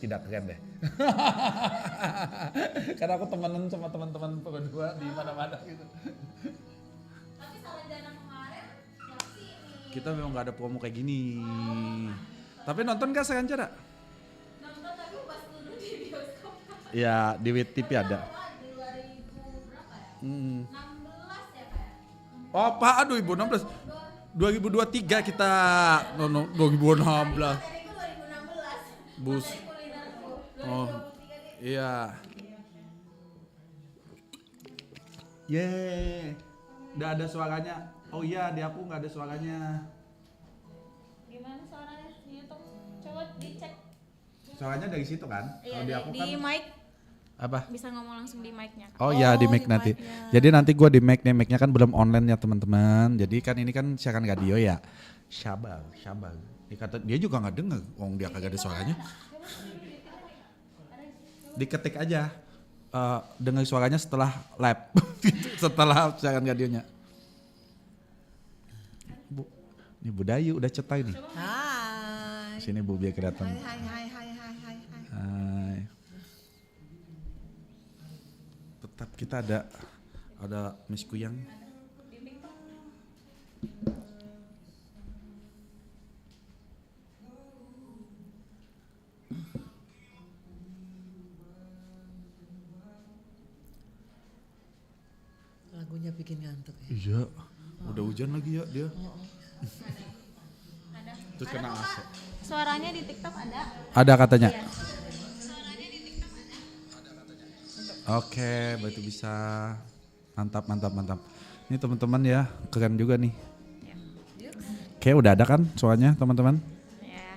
tidak keren deh. Karena aku temenan sama teman-teman berdua di mana-mana gitu. Tapi Salajana kemarin yang sini. Kita memang nggak ada promo kayak gini. Tapi nonton gak Salajana? Nonton tapi pas dulu di bioskop. Ya di WTV ada. Di 2000 berapa ya? 16 ya kayak. Oh Pak, aduh 2016. 2023 kita. No, 2016. Materiku 2016. Bus. Materi kulinerku. Oh, 2023 nih. iya. Yeay. Udah ada suaranya. Oh iya, di aku nggak ada suaranya. Gimana suaranya di YouTube? Coba dicek. Suaranya dari situ kan? Iya, Kalau di aku di kan mic apa? bisa ngomong langsung di mic-nya. Oh iya di mic di nanti. mic-nya. Jadi nanti gue di mic nih, mic-nya kan belum online ya teman-teman. Jadi kan ini kan siaran radio ya. Syabal. Dia juga nggak denger, dia kagak ada suaranya. Diketik aja. Dengar suaranya setelah live, setelah siaran radionya. Bu, ini Bu Dayu udah cetai nih. Hai. Sini Bu biar kelihatan. Hai. Hai. Tetap kita ada Miss Kuyang. Lagunya bikin ngantuk ya. Iya, udah hujan lagi ya dia. Ada. Terus Ada kena kok, AC. Kak. Suaranya di TikTok ada. Ada katanya. Iya. Oke, berarti bisa. Mantap. Ini teman-teman ya, keren juga nih. Ya. Oke, udah ada kan suaranya teman-teman? Ya.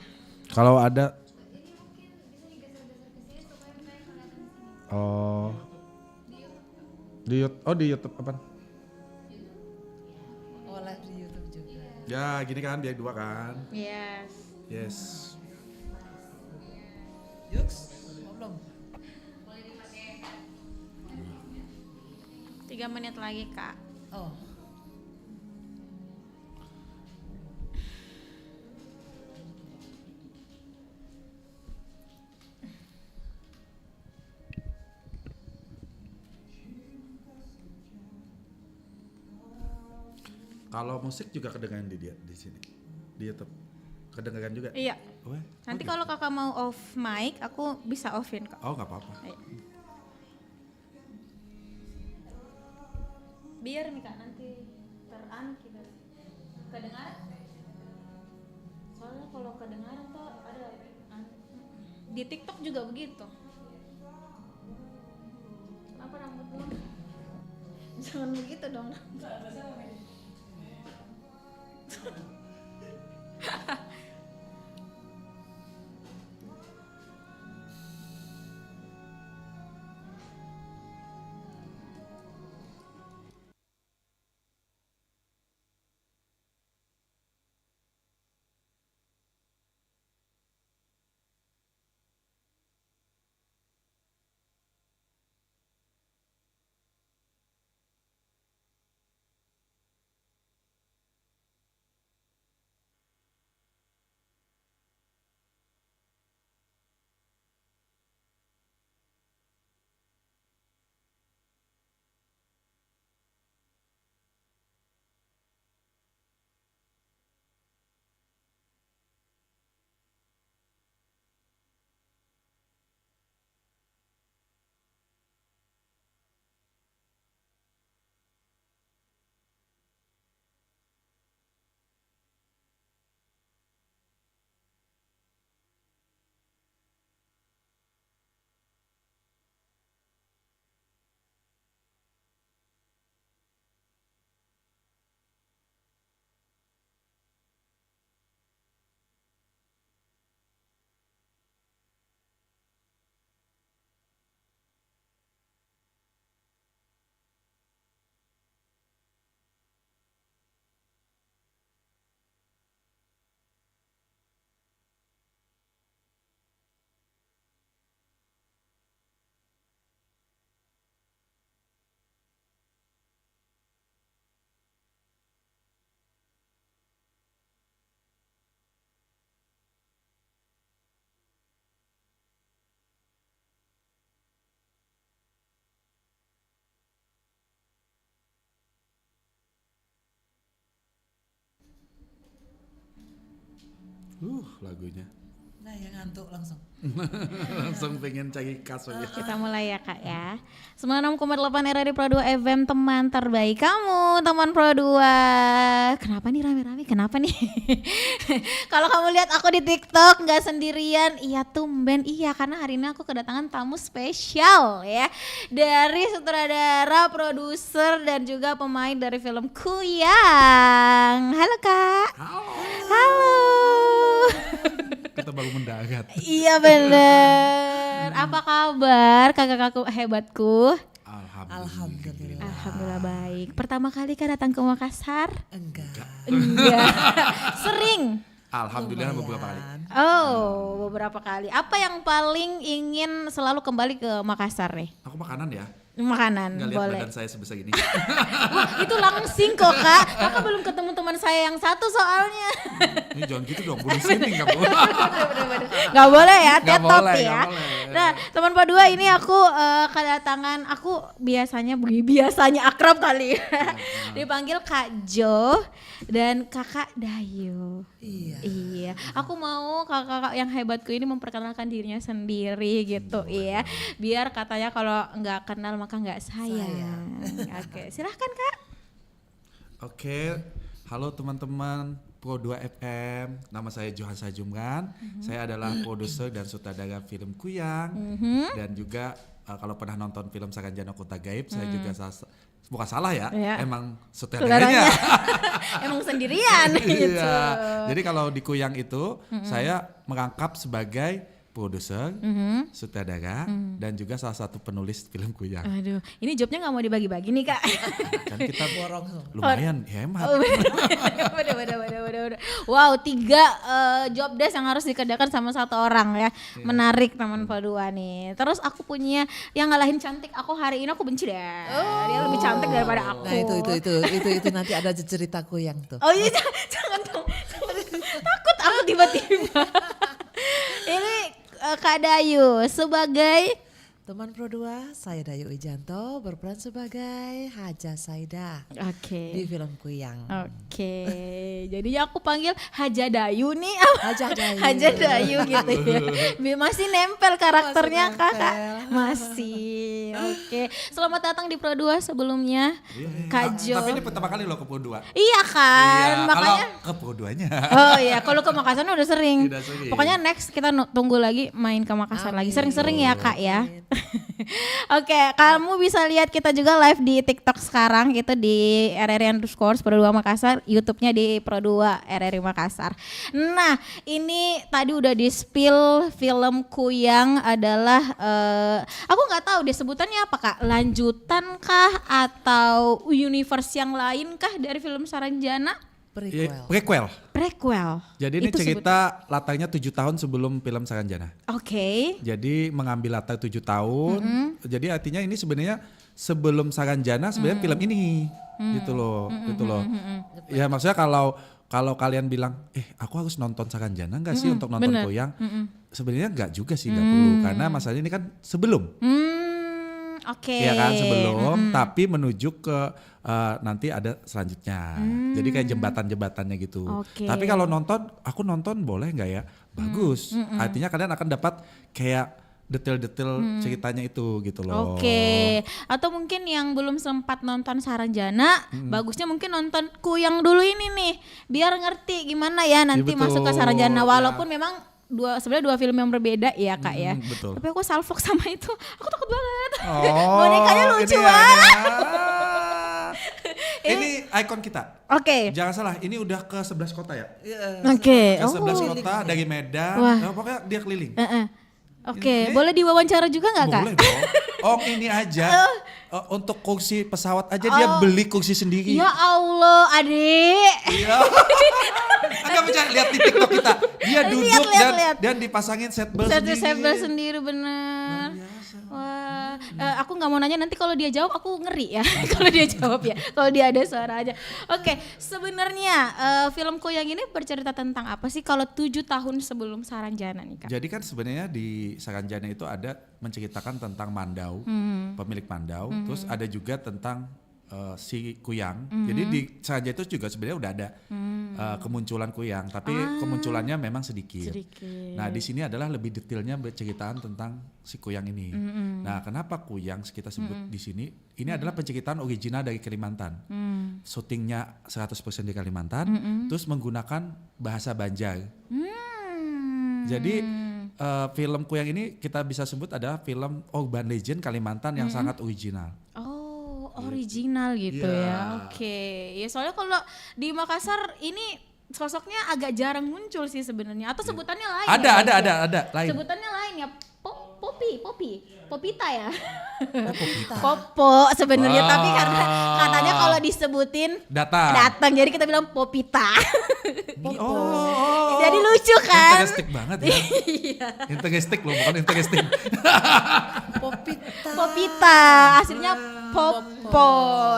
Kalau ada, oh, di YouTube apa? Oh live di YouTube juga. Ya, gini kan dia dua kan? Yes. Yes. Yuks, mau belum? 3 menit lagi, Kak. Oh. Kalau musik juga kedengaran di sini. Di YouTube. Kedengaran juga? Iya. Oh, ya? Nanti Oh, kalau Kakak mau off mic, aku bisa offin kok. Oh, nggak apa-apa. Ayo. Biar nih Kak nanti kita kedengaran. Soalnya kalau kedengaran tuh ada di TikTok juga begitu. Kenapa rambut lu? Jangan begitu dong. lagunya. Nah yang ngantuk langsung. Langsung pengen cari kaso ya. Kita mulai ya Kak ya. 96,8 RRI Pro 2 FM, teman terbaik kamu, teman Pro 2. Kenapa nih rame-rame? Kenapa nih? Kalau kamu lihat aku di TikTok nggak sendirian, iya tumben, iya karena hari ini aku kedatangan tamu spesial ya. Dari sutradara, produser dan juga pemain dari film Kuyang. Halo Kak. Halo. Kita baru mendarat. Iya bener. Apa kabar kakak-kakak hebatku? Alhamdulillah. Alhamdulillah baik. Pertama kali Kak datang ke Makassar? Enggak. Enggak. Sering? Alhamdulillah beberapa kali. Oh, beberapa kali. Apa yang paling ingin selalu kembali ke Makassar nih? Aku makanan ya. Makanan, Nggak lihat boleh. badan saya sebesar ini. Wah, itu langsing kok Kak. Kakak belum ketemu teman saya yang satu soalnya. Ini jangan gitu dong, bunuh sini nggak boleh. Gak boleh ya, Nggak tetap boleh, ya. nggak boleh. Nah, teman Pak Dua ini aku kedatangan, aku biasanya akrab kali ya. Dipanggil Kak Jo dan Kakak Dayu. Iya. Iya, aku mau kakak-kakak yang hebatku ini memperkenalkan dirinya sendiri gitu ya. Biar katanya kalau nggak kenal maka nggak sayang. Oke, silahkan Kak. Oke, halo teman-teman Pro 2 FM. Nama saya Johan Sajumran. Saya adalah produser dan sutradara film Kuyang. Dan juga kalau pernah nonton film Saranjana Kota Gaib, saya juga bukan salah ya, Iya. emang sutradaranya. Emang sendirian gitu. Iya. Jadi kalau di Kuyang itu saya merangkap sebagai produser, sutradara, dan juga salah satu penulis film Kuyang. Aduh, ini jobnya nggak mau dibagi-bagi nih Kak. Kan kita Borong. lumayan hemat. Oh, bener. Wow, 3 job desk yang harus dikerjakan sama satu orang ya. Menarik teman Padua nih. Terus aku punya yang ngalahin cantik aku hari ini, aku benci deh. Dia lebih cantik daripada aku. Nah itu nanti ada ceritaku yang tuh. Oh iya, jangan dong. Takut aku tiba-tiba. Ini Kak Dayu sebagai Teman Pro 2, saya Dayu Wijanto berperan sebagai Haja Saida Oke. di film Kuyang. Oke. Jadinya aku panggil Haja Dayu nih. Haja Dayu. Haja Dayu gitu ya. Masih nempel karakternya Masih Kakak. nempel. Masih. Oke. Selamat datang di Pro 2 sebelumnya. Kak Jo. Tapi ini pertama kali loh ke Pro 2. Iya kan, Iya, makanya. kalau ke Pro 2-nya. Oh iya, kalau ke Makassar udah sering. Udah sering. Pokoknya next kita tunggu lagi main ke Makassar lagi. Sering-sering ya Kak ya. Oke, kamu bisa lihat kita juga live di TikTok sekarang itu di RRI_Pro 2 Makassar, YouTube-nya di Pro 2 RRI Makassar. Nah, ini tadi udah di-spill film Kuyang adalah aku nggak tahu deh sebutannya apa Kak, lanjutan kah atau universe yang lain kah dari film Saranjana? Prequel. Prequel. Jadi ini Itu cerita latarnya 7 tahun sebelum film Saranjana. Oke. Jadi mengambil latar 7 tahun. Jadi artinya ini sebenarnya sebelum Saranjana sebenarnya film ini gitu loh. Ya maksudnya kalau kalian bilang, aku harus nonton Saranjana enggak sih untuk nonton bener. Kuyang? Sebenarnya enggak juga sih, enggak perlu karena masalahnya ini kan sebelum. Oke. Iya kan sebelum, tapi menuju ke nanti ada selanjutnya. Jadi kayak jembatan-jembatannya gitu. Oke. Tapi kalau aku nonton boleh nggak ya? Bagus. Artinya kalian akan dapat kayak detail-detail ceritanya itu gitu loh. Oke. Atau mungkin yang belum sempat nonton Saranjana, bagusnya mungkin nonton Kuyang dulu ini nih, biar ngerti gimana ya nanti Iya, masuk ke betul. Saranjana. Walaupun Ya. memang sebenarnya dua film yang berbeda ya Kak ya. Betul. Tapi aku salfok sama itu, aku takut banget. Oh, Bonekanya lucu ini banget. Ini ikon kita. Oke. Jangan salah, ini udah ke 11 kota ya. Oke. Ke 11 Oh. kota dari Medan. Wah. Pokoknya dia keliling. Oke, Ini- boleh diwawancara juga nggak Kak? Boleh dong. Ini aja. Untuk kursi pesawat aja dia beli kursi sendiri. Ya Allah, adik. Iya. Anda bisa lihat di TikTok kita. Dia duduk lihat. dan dipasangin set bel Satu sendiri. saber sendiri bener. Wah, aku nggak mau nanya nanti kalau dia jawab aku ngeri ya. Kalau dia jawab ya, kalau dia ada suara aja. Oke, sebenarnya film Kuyang ini bercerita tentang apa sih kalau 7 tahun sebelum Saranjana nih Kak? Jadi kan sebenarnya di Saranjana itu ada menceritakan tentang Mandau, pemilik Mandau. Terus ada juga tentang si Kuyang. Jadi di Saranjana itu juga sebenarnya udah ada kemunculan Kuyang, tapi kemunculannya memang sedikit. Nah, di sini adalah lebih detailnya berceritaan tentang si Kuyang ini. Nah, kenapa Kuyang kita sebut di sini? Ini adalah penceritaan original dari Kalimantan. Syutingnya 100% di Kalimantan, terus menggunakan bahasa Banjar. Jadi film Kuyang ini kita bisa sebut adalah film urban legend Kalimantan yang sangat original. Original gitu ya. Oke. Ya soalnya kalau di Makassar ini sosoknya agak jarang muncul sih sebenarnya. Atau sebutannya lain. Ada lain. Sebutannya lain ya. Popita ya. Popita. Popo sebenarnya, tapi karena katanya kalau disebutin datang. Jadi kita bilang Popita. Jadi lucu kan? Integestik banget ya. Integestik loh, bukan integestik. Popita. Aslinya Popo.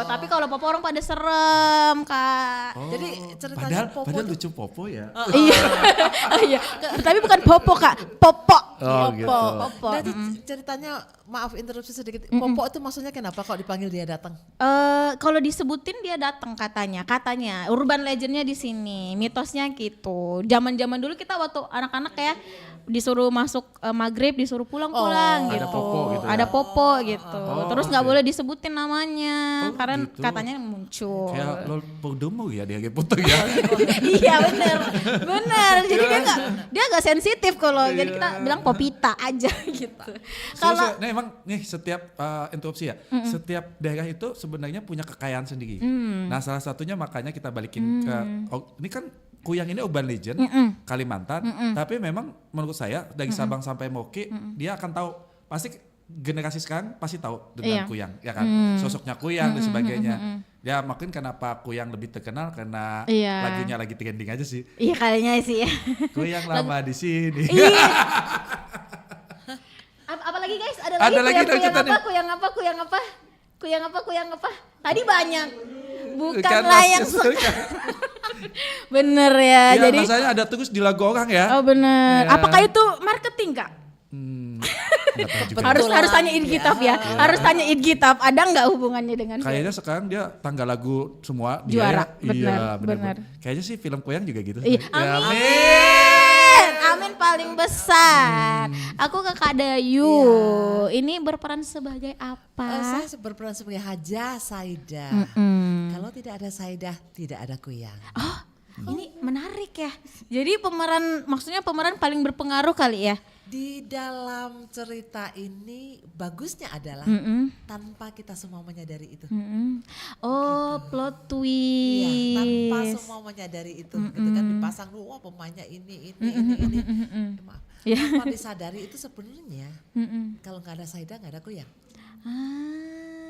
Tapi kalau Popo orang pada serem, Kak. Jadi ceritanya Padahal lucu Popo ya. Iya. Tapi bukan Popo, Kak. Popo. Gitu. Popo. Berarti ceritanya, maaf interupsi sedikit, Popo itu maksudnya kenapa kok dipanggil dia datang? Kalau disebutin dia datang katanya urban legendnya di sini, mitosnya gitu. Zaman dulu kita waktu anak-anak ya disuruh masuk maghrib disuruh pulang gitu. Ada popo gitu. Terus nggak boleh disebutin namanya karena gitu. katanya muncul. Kayak lol Podomo ya dia foto ya. Iya bener. Jadi dia nggak sensitif kalau jadi kita bilang Popita aja gitu. Kalau Nah emang nih setiap interupsi ya, setiap daerah itu sebenarnya punya kekayaan sendiri. Nah salah satunya makanya kita balikin ke ini kan Kuyang ini urban legend Kalimantan, tapi memang menurut saya dari Sabang sampai Merauke dia akan tahu, pasti generasi sekarang pasti tahu dengan Kuyang ya kan, sosoknya Kuyang dan sebagainya. Ya mungkin kenapa Kuyang lebih terkenal karena lagunya lagi trending aja sih. Iya kayaknya sih ya. Kuyang lama di sini. Iya. Apalagi guys, ada lagi kuyang apa? Tadi banyak. Bukan layang. Bener ya. Ya jadi masanya ada terus di lagu orang ya. Oh bener. Ya. Apakah itu marketing, Kak? Nggak tahu juga. Harus tanya Idgitab ya. Harus tanya Idgitab. Ada nggak hubungannya dengan Kayaknya sekarang dia tanggal lagu semua juara. Dia ya. Iya, Benar. Kayaknya sih film Kuyang juga gitu. Iya. Ya, Amin paling besar. Aku ke Kak Dayu. Ini berperan sebagai apa? Saya berperan sebagai Haja Saidah. Kalau tidak ada Saidah, tidak ada Kuyang. Oh, ini menarik ya. Jadi maksudnya pemeran paling berpengaruh kali ya? Di dalam cerita ini bagusnya adalah tanpa kita semua menyadari itu. Oh, plot twist. Iya, tanpa semua menyadari itu. Gitu kan dipasang wah pemainnya ini. Maaf. Tanpa disadari itu sebenarnya kalau nggak ada Saidah nggak ada Kuyang.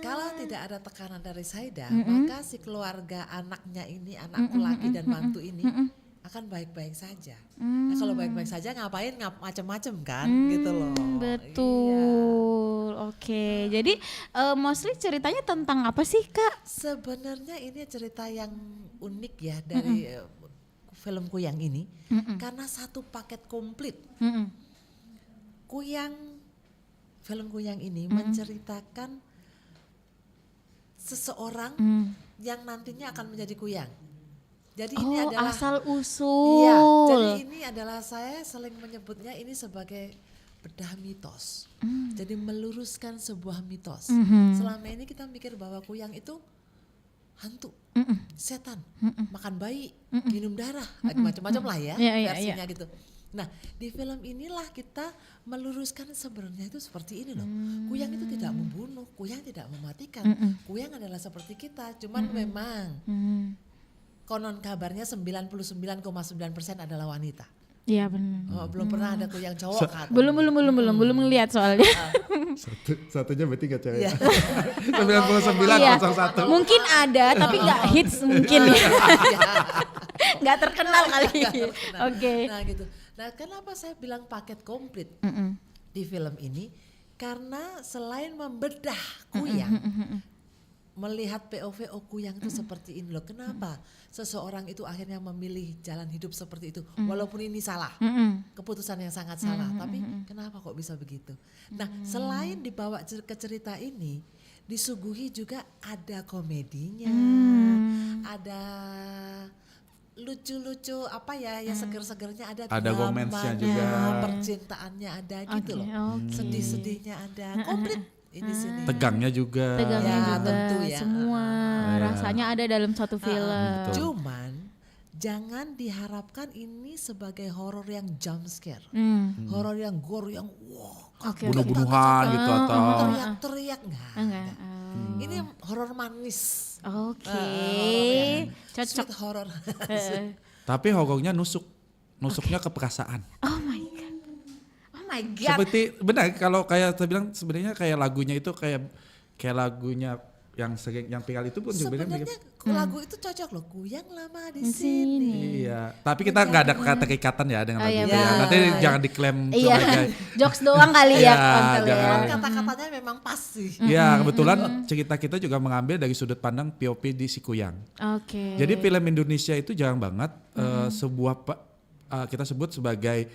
Kalau tidak ada tekanan dari Saidah, maka si keluarga anaknya ini, anakku laki dan mantu ini akan baik-baik saja. Nah, kalau baik-baik saja ngapain macam-macam kan gitu loh. Betul. Iya. Oke. Jadi mostly ceritanya tentang apa sih, Kak? Sebenarnya ini cerita yang unik ya dari film Kuyang ini karena satu paket komplit. Film Kuyang ini menceritakan seseorang yang nantinya akan menjadi Kuyang. Jadi ini adalah asal usul. Iya, jadi ini adalah saya sering menyebutnya ini sebagai bedah mitos. Jadi meluruskan sebuah mitos. Selama ini kita mikir bahwa Kuyang itu hantu, setan, makan bayi, minum darah, macam-macam lah ya versinya gitu. Nah di film inilah kita meluruskan sebenarnya itu seperti ini loh. Kuyang itu tidak membunuh, Kuyang tidak mematikan. Kuyang adalah seperti kita, cuman memang konon kabarnya 99,9% adalah wanita. Iya benar. Oh, belum pernah ada Kuyang cowok kan? Belum ngelihat soalnya. Satunya berarti gak cewek. Iya. 99,1. Mungkin ada tapi nggak hits mungkin ya. Nggak terkenal kali. Oke. Nah gitu. Nah kenapa saya bilang paket komplit di film ini? Karena selain membedah Kuyang, melihat POV Kuyang itu seperti ini loh. Kenapa seseorang itu akhirnya memilih jalan hidup seperti itu, walaupun ini salah, keputusan yang sangat salah. Tapi kenapa kok bisa begitu? Nah, selain dibawa ke cerita ini, disuguhi juga ada komedinya, ada lucu-lucu apa ya, ya seger-segernya ada, Ada romansnya juga. percintaannya ada gitu loh, oke. sedih-sedihnya ada, komplit ini sini. Tegangnya juga. Tegangnya Ya, juga, tentu ya. semua rasanya ada dalam satu film. betul. Cuman jangan diharapkan ini sebagai horor yang jump scare, horor yang gore yang Oke, Bunuh-bunuhan gitu atau teriak-teriak enggak. Enggak. Ini horor manis. Oke. Cocok. Sweet horror. tapi horornya nusuknya ke perasaan. Oh my god. Oh my god. Seperti benar kalau kayak saya bilang sebenarnya kayak lagunya itu kayak lagunya yang sering yang viral itu pun juga Sebenarnya mirip. lagu itu cocok loh, Kuyang lama di sini. Iya, tapi kita nggak ada keterikatan ya dengan lagu iya, itu ya. benar. Nanti jangan diklaim Iya. sebagai Jokes doang kali ya Iya, kontel ya. jangan. Kata-katanya memang pas sih. ya kebetulan cerita kita juga mengambil dari sudut pandang POV di si Kuyang. Oke. Jadi film Indonesia itu jarang banget sebuah kita sebut sebagai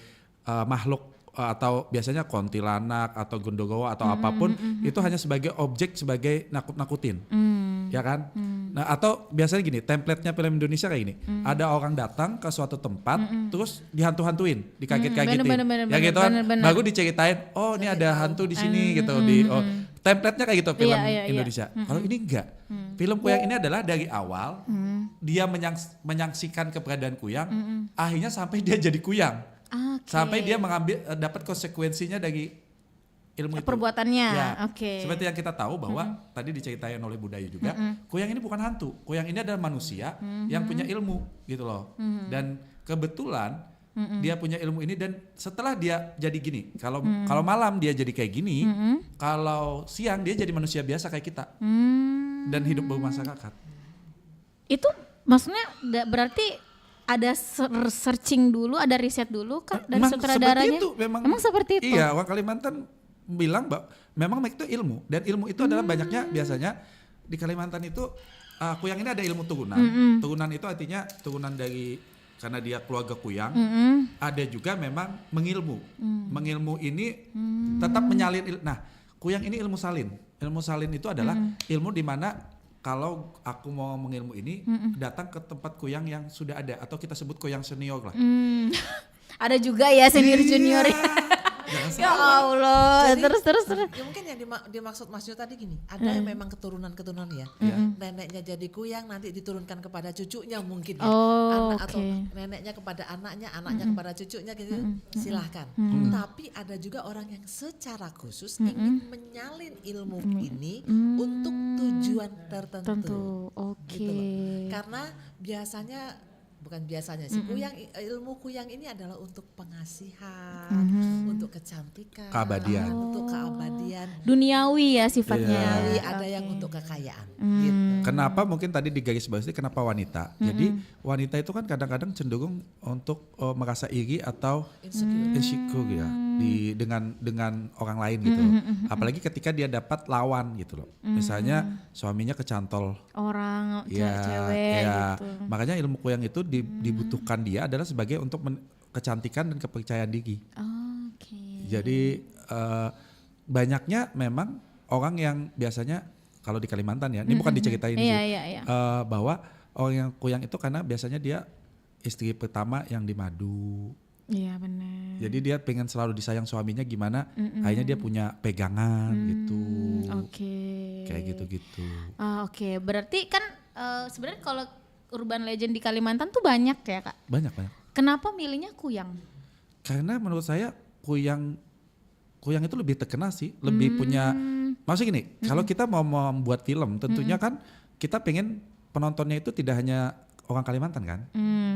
makhluk atau biasanya kuntilanak atau gondogowo atau apapun itu hanya sebagai objek sebagai nakut-nakutin. Ya kan? Nah, atau biasanya gini, template-nya film Indonesia kayak gini. Ada orang datang ke suatu tempat terus dihantu-hantuin, dikaget-kagetin. Ya gitu kan. Baru diceritain, oh ini ada hantu di sini gitu template-nya kayak gitu film Iya. Indonesia. Kalau ini enggak. Film Kuyang ini adalah dari awal dia menyaksikan keberadaan Kuyang, akhirnya sampai dia jadi Kuyang. Oke. Sampai dia mengambil dapat konsekuensinya dari ilmu itu. Perbuatannya. Ya, Oke. seperti yang kita tahu bahwa tadi diceritain oleh budaya juga, Kuyang ini bukan hantu. Kuyang ini adalah manusia yang punya ilmu gitu loh. Dan kebetulan dia punya ilmu ini dan setelah dia jadi gini, kalau malam dia jadi kayak gini, kalau siang dia jadi manusia biasa kayak kita. Dan hidup bermasyarakat. Itu maksudnya nggak berarti ada searching dulu, ada riset dulu kan dari Memang sutradaranya? seperti itu, Emang seperti itu? Iya, orang Kalimantan bilang bahwa memang itu ilmu dan ilmu itu adalah banyaknya biasanya di Kalimantan itu Kuyang ini ada ilmu turunan. Turunan itu artinya turunan dari karena dia keluarga Kuyang. Ada juga memang mengilmu. Mengilmu ini tetap menyalin. Nah, Kuyang ini ilmu salin. Ilmu salin itu adalah ilmu di mana kalau aku mau mengilmu ini datang ke tempat Kuyang yang sudah ada atau kita sebut Kuyang senior lah. Ada juga ya senior junior. Ya Allah. Jadi, Terus. Ya mungkin yang dimaksud Mas Jo tadi gini, ada yang memang keturunan ya. Neneknya jadi Kuyang nanti diturunkan kepada cucunya mungkin ya. Oh, Atau oke. neneknya kepada anaknya kepada cucunya gitu. Silahkan. Tapi ada juga orang yang secara khusus ingin menyalin ilmu ini untuk tujuan tertentu. Tentu. Oke. Gitu loh. Karena bukan biasanya sih, ilmu Kuyang ini adalah untuk pengasihan, untuk kecantikan, Keabadian. untuk keabadian. Duniawi ya sifatnya. Duniawi, ada Oke. yang untuk kekayaan. Gitu. Kenapa mungkin tadi di garis bawah kenapa wanita? Jadi wanita itu kan kadang-kadang cenderung untuk merasa iri atau insecure ya dengan orang lain gitu. Apalagi ketika dia dapat lawan gitu loh. Misalnya suaminya kecantol. Orang Ya, cewek ya. gitu. Makanya ilmu Kuyang itu dibutuhkan dia adalah sebagai untuk kecantikan dan kepercayaan diri. Oke. Jadi banyaknya memang orang yang biasanya kalau di Kalimantan ya, ini bukan diceritain sih, Iya. bahwa orang yang Kuyang itu karena biasanya dia istri pertama yang dimadu. Iya benar. Jadi dia pengen selalu disayang suaminya gimana, akhirnya dia punya pegangan gitu. Oke. Kayak gitu-gitu. Oke, berarti kan sebenarnya kalau urban legend di Kalimantan tuh banyak ya Kak. Banyak. Kenapa milihnya Kuyang? Karena menurut saya Kuyang itu lebih terkenal sih, lebih punya. Maksudnya gini, kalau kita mau membuat film, tentunya kan kita pengen penontonnya itu tidak hanya orang Kalimantan kan,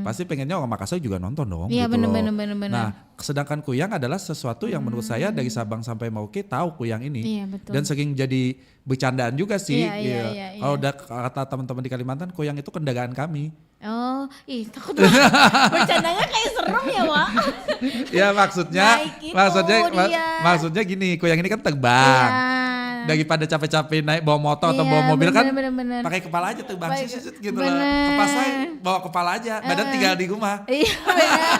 pasti pengennya orang Makassar juga nonton dong. Iya gitu loh. benar. Nah, sedangkan Kuyang adalah sesuatu yang menurut saya dari Sabang sampai Merauke tahu Kuyang ini, Iya betul. dan sering jadi bercandaan juga sih. Iya. Kalau udah kata teman-teman di Kalimantan, Kuyang itu kendaraan kami. Oh, takut banget. Bercandanya kayak serem ya, Wak. Ya maksudnya, Naik itu dia. maksudnya gini, Kuyang ini kan terbang. Iya. daripada capek-capek naik bawa motor atau Iya, bawa mobil kan bener. pakai kepala aja terbang Pakai- sisut gitu loh. bener. Ke pasar bawa kepala aja, badan tinggal di rumah. Iya benar.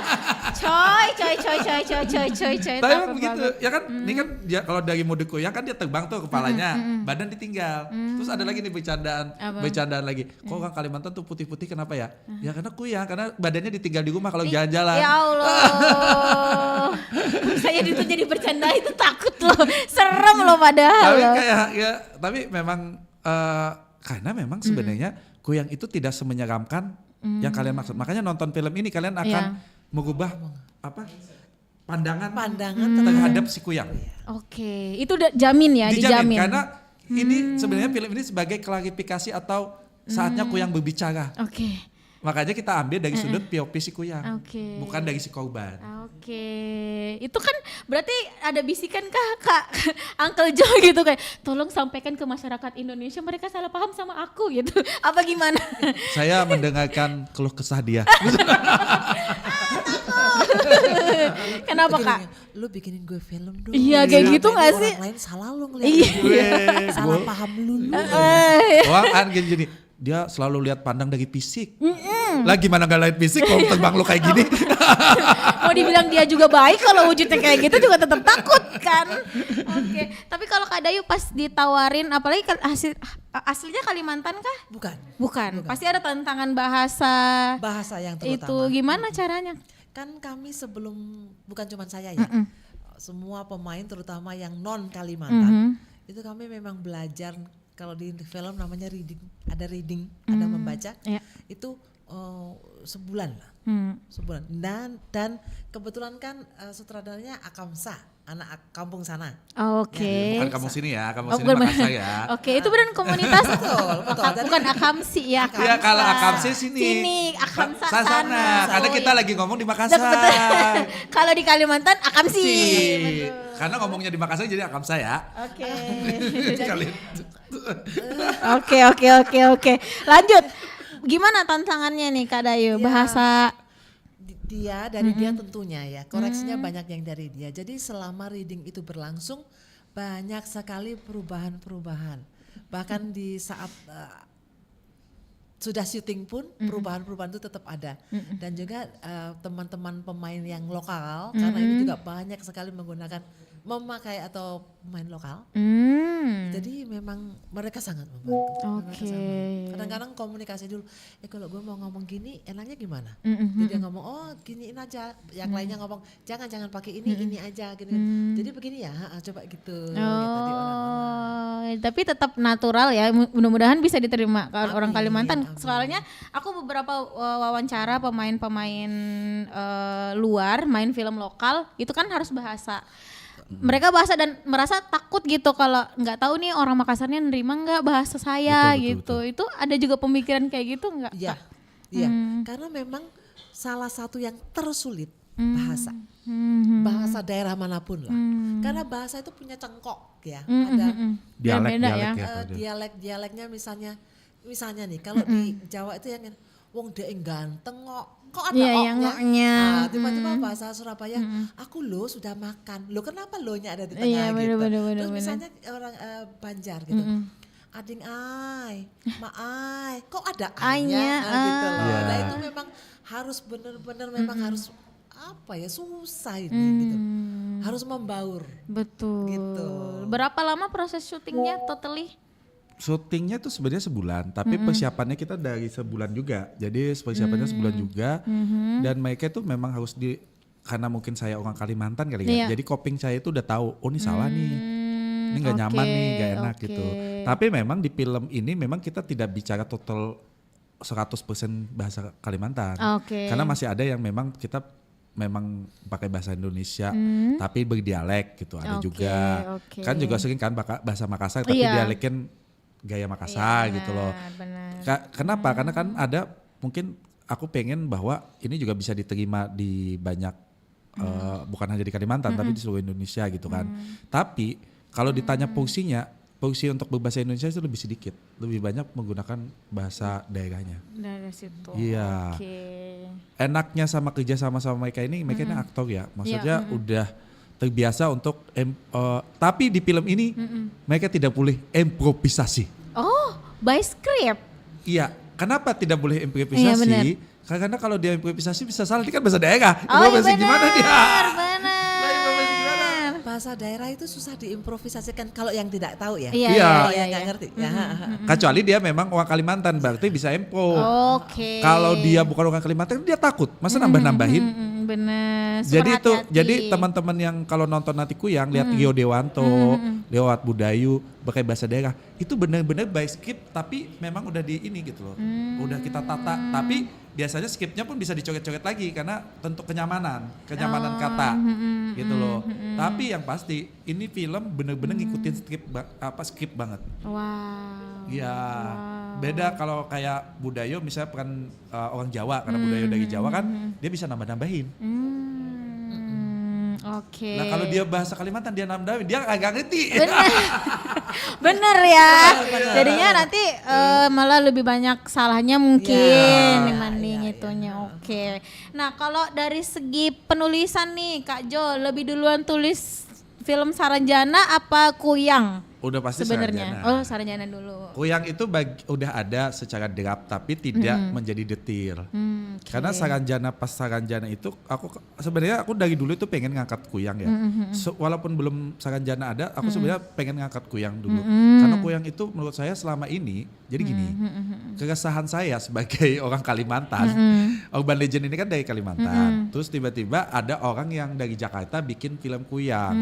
Coy. Tapi takut emang begitu, banget. ya kan? Ini kan dia kalau dari mode Kuyang kan dia terbang tuh kepalanya, badan ditinggal. Terus ada lagi nih bercandaan lagi. Kok orang Kalimantan tuh putih-putih kenapa ya? Ya karena Kuyang, karena badannya ditinggal di rumah kalau jalan-jalan. Ya Allah. Saya itu jadi bercanda itu takut loh. Serem loh padahal. Tapi loh. kayak ya, tapi memang karena memang sebenarnya Kuyang itu tidak semenyeramkan yang kalian maksud. Makanya nonton film ini kalian akan mengubah apa? Pandangan terhadap si Kuyang. Oke, itu udah jamin ya, dijamin. Karena ini sebenarnya film ini sebagai klarifikasi atau saatnya Kuyang berbicara. Oke. Makanya kita ambil dari sudut POV si Kuyang, Oke. bukan dari si korban. Oke, itu kan berarti ada bisikan Kak Uncle Joe gitu kayak tolong sampaikan ke masyarakat Indonesia mereka salah paham sama aku gitu. Apa gimana? Saya mendengarkan keluh kesah dia. Kenapa Itu Kak? gini, lu bikinin gue film dong. Iya, kayak gitu Jadi nggak sih? Orang lain salah lu ngeliat Iya. gue. Salah paham lu. Wah, kan gini. Dia selalu lihat pandang dari fisik. Lah gimana gak lihat fisik kalau terbang lo kayak gini? Mau dibilang dia juga baik kalau wujudnya kayak gitu juga tetap takut kan. Oke, tapi kalau Kak Dayu pas ditawarin apalagi aslinya Kalimantan kah? Bukan. Pasti ada tantangan bahasa yang itu terutama. gimana caranya? Kan kami sebelum, bukan cuma saya ya, semua pemain terutama yang non Kalimantan, itu kami memang belajar. Kalau di film namanya reading, ada membaca, itu sebulan lah, sebulan. Dan kebetulan kan sutradaranya Akamsa, anak kampung sana. Oke. Bukan kampung sini ya, kampung sini bukan. Makassar ya. Oke, itu benar komunitas. Betul. Bukan Akamsi ya. Iya kalau Akamsi sini. Sini, Akamsa sana. sana. Karena Oh, kita iya. lagi ngomong di Makassar. Betul. Kalau di Kalimantan Akamsi. Si. Karena ngomongnya di Makassar jadi Akamsa ya. Oke. Kalian. Oke. Lanjut. Gimana tantangannya nih Kak Dayu? Bahasa Dari dia tentunya ya, koreksinya banyak yang dari dia. Jadi selama reading itu berlangsung banyak sekali perubahan-perubahan. Bahkan di saat sudah syuting pun perubahan-perubahan itu tetap ada. Dan juga teman-teman pemain yang lokal, karena ini juga banyak sekali memakai atau pemain lokal. Jadi memang mereka sangat membantu. Mereka sangat membantu. Kadang-kadang komunikasi dulu, kalau gue mau ngomong gini enaknya gimana? Jadi dia ngomong, oh giniin aja. Yang lainnya ngomong, jangan pakai ini aja. Gitu. Jadi begini ya, coba gitu. Tadi tapi tetap natural ya. Mudah-mudahan bisa diterima kalau orang Kalimantan. Amin. Soalnya aku beberapa wawancara pemain-pemain luar main film lokal itu kan harus bahasa. Mereka bahasa dan merasa takut gitu kalau nggak tahu nih orang Makassarnya nerima nggak bahasa saya betul. Itu ada juga pemikiran kayak gitu nggak? Iya. Karena memang salah satu yang tersulit bahasa. Bahasa daerah manapun lah. Karena bahasa itu punya cengkok ya. Ada dialek-dialeknya misalnya nih kalau di Jawa itu yang wong dek ganteng kok ada oknya. Tiba-tiba bahasa Surabaya, aku lo sudah makan. Lo kenapa lo-nya ada di tengah gitu. Terus misalnya orang Banjar gitu. Ading ai, ma ai, kok ada ai-nya gitu loh. Nah itu memang harus benar-benar harus susah ini gitu. Harus membaur. Betul. Gitu. Berapa lama proses syutingnya totally? Syutingnya tuh sebenarnya sebulan, tapi persiapannya kita dari sebulan juga. Jadi persiapannya sebulan juga. Dan mereka itu memang harus karena mungkin saya orang Kalimantan kali ya. Jadi coping saya itu udah tahu, oh ini salah nih. Ini gak nyaman nih, gak enak gitu. Tapi memang di film ini memang kita tidak bicara total 100% bahasa Kalimantan. Karena masih ada yang memang kita memang pakai bahasa Indonesia tapi berdialek gitu. Ada juga. Kan juga sering kan bahasa Makassar tapi dialekin gaya Makassar gitu loh. Kenapa? Karena kan ada mungkin aku pengen bahwa ini juga bisa diterima di banyak bukan hanya di Kalimantan tapi di seluruh Indonesia gitu kan. Tapi kalau ditanya porsi untuk berbahasa Indonesia itu lebih sedikit, lebih banyak menggunakan bahasa daerahnya. Dari situ. Iya. Enaknya sama kerja sama mereka ini, mereka ini aktor ya. Maksudnya udah terbiasa untuk tapi di film ini mereka tidak boleh improvisasi. Oh, by script. Iya, kenapa tidak boleh Iya, improvisasi? benar. Karena kalau dia improvisasi bisa salah, dia kan bahasa daerah. Oh iya Improvisasi gimana dia? benar. Bahasa daerah itu susah diimprovisasikan kalau yang tidak tahu ya. Iya, Iya. Kalau iya, yang iya. nggak ngerti. Ya. Kecuali dia memang orang Kalimantan, berarti bisa impro. Oke. Kalau dia bukan orang Kalimantan, dia takut. Masa nambah-nambahin? Bener. Super Jadi itu, hati-hati. jadi teman-teman yang kalau nonton nanti Kuyang lihat Rio Dewanto, Lewat Budayu, pakai bahasa daerah, itu benar-benar by script, tapi memang udah di ini gitu loh, udah kita tata. Tapi biasanya skripnya pun bisa dicoret-coret lagi karena untuk kenyamanan kata, gitu loh. Tapi yang pasti ini film benar-benar ngikutin skrip banget. Wow. Iya, beda kalau kayak Budayo misalnya bukan orang Jawa, karena Budayo dari Jawa kan dia bisa nambah-nambahin. Oke. Nah kalau dia bahasa Kalimantan dia nambah-nambahin, dia agak ngerti. Bener ya. Jadinya nanti malah lebih banyak salahnya mungkin dibanding itunya. Oke. Nah kalau dari segi penulisan nih Kak Jo, lebih duluan tulis film Saranjana apa Kuyang? Udah pasti Sebenarnya. Saranjana. Oh Saranjana dulu. Kuyang itu udah ada secara draft tapi tidak menjadi detail. Okay. Karena Saranjana itu aku sebenarnya dari dulu itu pengen ngangkat Kuyang ya. Walaupun belum Saranjana ada, aku sebenarnya pengen ngangkat Kuyang dulu. Karena Kuyang itu menurut saya selama ini jadi gini. Keresahan saya sebagai orang Kalimantan, Urban Legend ini kan dari Kalimantan. Terus tiba-tiba ada orang yang dari Jakarta bikin film Kuyang.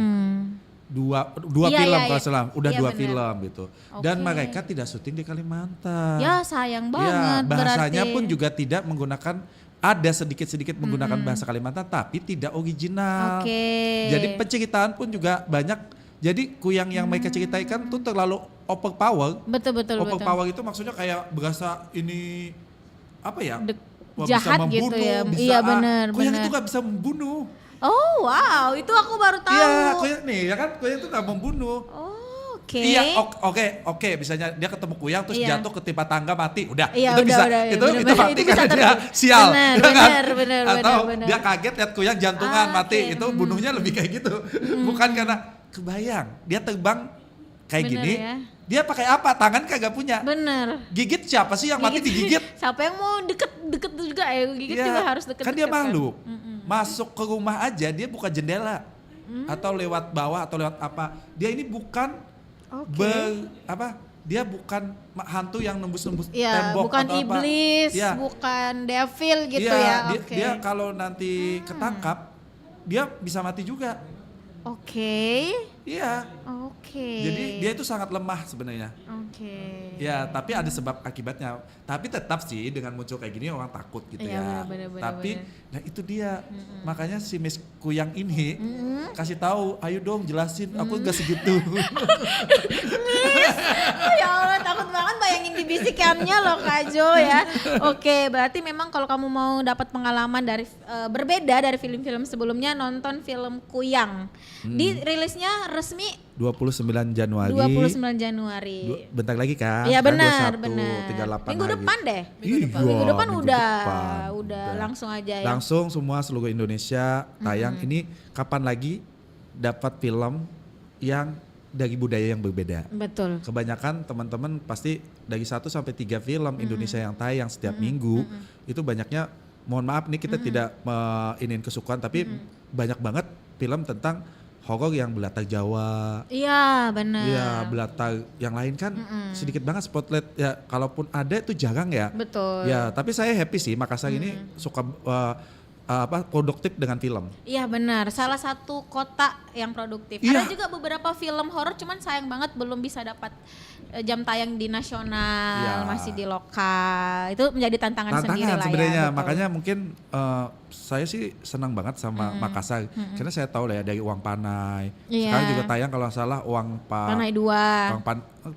Dua Iya, film iya, kalau iya. salah, udah Iya, 2 benar. film gitu. Dan Oke. mereka tidak syuting di Kalimantan. Ya sayang Ya, banget bahasanya berarti. pun juga tidak menggunakan, ada sedikit-sedikit menggunakan bahasa Kalimantan tapi tidak original. Oke. Jadi penceritaan pun juga banyak. Jadi Kuyang yang mereka ceritakan tuh terlalu overpower. Betul. Overpower itu maksudnya kayak berasa ini apa ya? Wah, Jahat gitu ya. bisa, Iya, benar, Kuyang benar. itu gak bisa membunuh. Oh wow, itu aku baru tahu. Iya, Kuyang nih ya kan, Kuyang itu gak membunuh. Oh, oke. Iya, oke. Misalnya dia ketemu Kuyang terus Iya. jatuh ketimpa tangga mati, udah. Iya, itu udah, bisa, udah, itu bener, mati itu karena bisa dia sial. Bener, ya kan? bener, Atau bener. dia kaget lihat Kuyang jantungan mati, Oke. itu bunuhnya lebih kayak gitu. Bukan karena kebayang, dia terbang kayak Bener gini. ya. Dia pakai apa? Tangan kagak punya. Bener. Gigit siapa sih yang mati digigit? Siapa yang mau deket juga ya, gigit Iya, juga harus deket. kan dia makhluk. Masuk ke rumah aja dia buka jendela. Atau lewat bawah atau lewat apa. Dia ini bukan Oke. dia bukan hantu yang nembus-nembus Iya, tembok bukan atau apa. iblis, Iya. bukan devil gitu Iya, ya. dia, Oke. dia kalau nanti ketangkap dia bisa mati juga. Oke. Iya. Oke. Jadi dia itu sangat lemah sebenarnya. Oke. Ya, tapi ada sebab akibatnya. Tapi tetap sih dengan muncul kayak gini orang takut gitu Iya, ya. bener, Tapi nah itu dia. Makanya si Miss Kuyang ini kasih tahu, ayo dong jelasin, aku enggak segitu. Ya Allah, takut banget bayangin dibisikannya loh Kak Jo ya. Oke, berarti memang kalau kamu mau dapat pengalaman dari berbeda dari film-film sebelumnya, nonton film Kuyang. Dirilisnya resmi 29 Januari. 29 Januari. Bentar lagi kan? Iya Sekarang benar, 21, benar. tinggal 8 Minggu hari. depan deh. Iya, Minggu depan minggu udah depan. langsung aja ya. Langsung semua seluruh Indonesia tayang. Ini kapan lagi dapat film yang dari budaya yang berbeda? Betul. Kebanyakan teman-teman pasti dari 1 sampai 3 film Indonesia yang tayang setiap minggu itu banyaknya, mohon maaf nih kita tidak iniin kesukaan, tapi banyak banget film tentang horor yang berlatar Jawa. Iya benar. Iya, berlatar yang lain kan sedikit banget spotlight ya, kalaupun ada itu jarang ya. Betul. Ya, tapi saya happy sih Makassar ini suka produktif dengan film. Iya benar, salah satu kota yang produktif. Iya. Ada juga beberapa film horor, cuman sayang banget belum bisa dapat jam tayang di nasional, Iya. masih di lokal. Itu menjadi tantangan sendiri lah ya. sebenarnya, betul. makanya mungkin saya sih senang banget sama Makassar, karena saya tahu lah ya dari Uang Panai. Iya. Sekarang juga tayang kalau nggak salah Panai 2.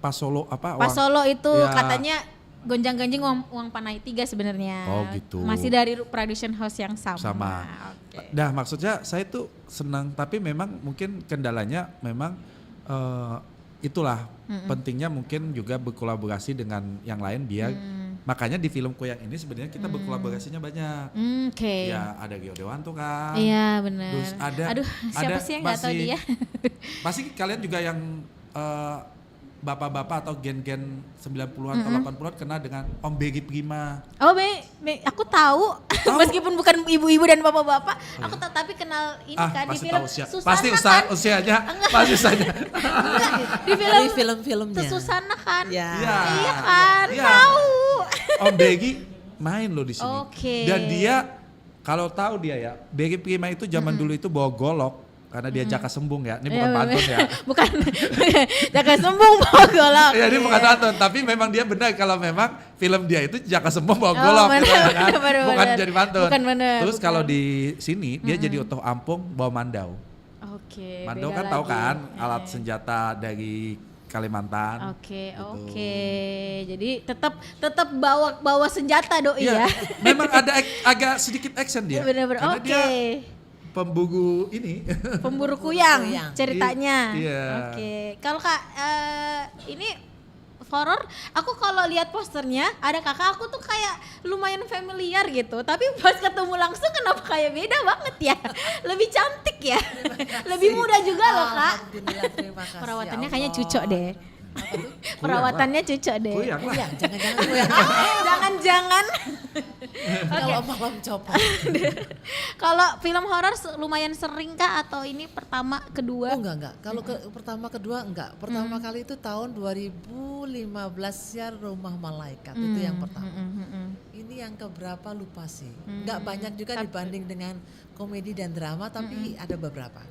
Pas Solo apa? Pas Solo itu Iya. katanya gonjang-ganjing uang Panai 3 sebenarnya. Oh, gitu. Masih dari production house yang sama. Sama. Oke. Nah maksudnya saya tuh senang, tapi memang mungkin kendalanya memang itulah pentingnya mungkin juga berkolaborasi dengan yang lain biar Makanya di film Kuyang ini sebenarnya kita berkolaborasinya banyak. Oke. Ya ada Gio Dewanto kan. Iya benar. Terus ada Aduh, siapa ada sih yang nggak tahu pasti- dia? Pasti kalian juga yang bapak-bapak atau gen-gen 90-an atau 80-an kenal dengan Om Begi Prima. Oh, aku tahu. Meskipun bukan ibu-ibu dan bapak-bapak, aku tahu tapi kenal ini kan di pasti film tahu Susana pasti kan. usianya, pasti usianya. Di Dari film film-filmnya. Susana kan. Ya. Iya. Iya kan, Iya. tahu. Om Begi main loh di sini. Oke. Dan dia kalau tahu dia ya, Begi Prima itu zaman dulu itu bawa golok karena dia Jaka Sembung ya. Ini bukan Iya, pantun ya. Bukan. Jaka Sembung bawa golok. Ya ini bukan pantun, tapi memang dia benar kalau memang film dia itu Jaka Sembung bawa Oh, golok benar, gitu ya kan. benar, Bukan benar. jadi pantun. Bukan benar, Terus bukan. kalau di sini dia jadi utuh ampung bawa mandau. Oke. Mandau beda kan tahu lagi. kan alat Eh. senjata dari Kalimantan. Oke, Gitu. oke. Jadi tetap bawa senjata doi Iya, ya. memang ada agak sedikit action dia. Benar-benar. Karena Oke. dia pemburu ini. Pemburu kuyang Kuyang. ceritanya. Iya. Oke. Kalau Kak ini horor, aku kalau lihat posternya ada kakak aku tuh kayak lumayan familiar gitu. Tapi pas ketemu langsung kenapa kayak beda banget ya? Lebih cantik ya. Lebih muda juga loh, Kak. Alhamdulillah, terima kasih. Perawatannya ya kayaknya Allah. cucok deh. Apa tuh? Perawatannya cucok deh. Kuyang lah. Iya, jangan-jangan kuyang. Jangan-jangan. Kalau malam copot. Kalau film horor lumayan sering kah atau ini pertama, kedua? Oh enggak. Kalau pertama kedua enggak. Pertama kali itu tahun 2015 ya Rumah Malaikat itu yang pertama. Ini yang keberapa lupa sih. Enggak banyak juga dibanding dengan komedi dan drama tapi ada beberapa.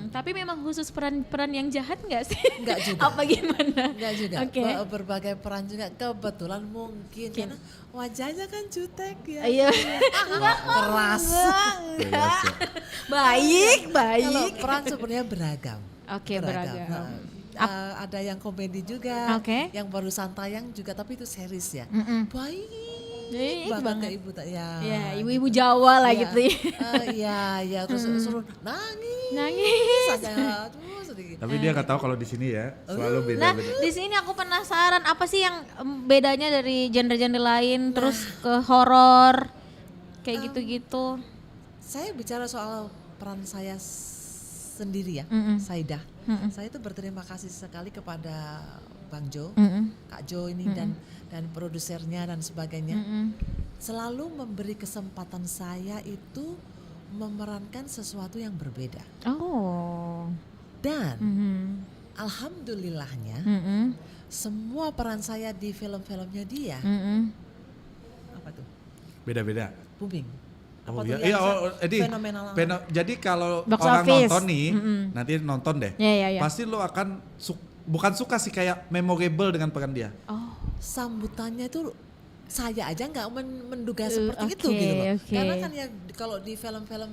Tapi memang khusus peran-peran yang jahat nggak sih? Enggak juga. Apa gimana? Enggak juga. Oke. Berbagai peran juga kebetulan mungkin karena wajahnya kan jutek ya. Iya. Enggak kok. Keras. Enggak. Baik. Kalau peran sebenarnya beragam. Oke, beragam. Nah, ada yang komedi juga, Oke. yang barusan tayang juga, tapi itu series ya. Baik Baik banget. ke ibu ya. Ya, ibu-ibu Jawa lah Iya. gitu ya. Iya, terus suruh nangis. Nangis. Saja, aduh sedikit. Tapi dia nggak tahu kalau di sini ya selalu Nah, beda-beda. di sini aku penasaran apa sih yang bedanya dari genre-genre lain terus ke horor kayak gitu-gitu. Saya bicara soal peran saya sendiri ya, Saidah. Saya itu berterima kasih sekali kepada Bang Jo, Kak Jo ini dan produsernya dan sebagainya. Selalu memberi kesempatan saya itu memerankan sesuatu yang berbeda. Oh. Dan alhamdulillahnya semua peran saya di film-filmnya dia apa tuh? Beda-beda. Booming. Oh Apa iya, tuh iya, yang jadi fenomenal. jadi kalau Box orang office. nonton nih, nanti nonton deh, Iya. pasti lo akan bukan suka sih kayak memorable dengan peran dia. Oh. Sambutannya itu saya aja nggak menduga seperti itu oke, gitu loh. oke. Karena kan ya kalau di film-film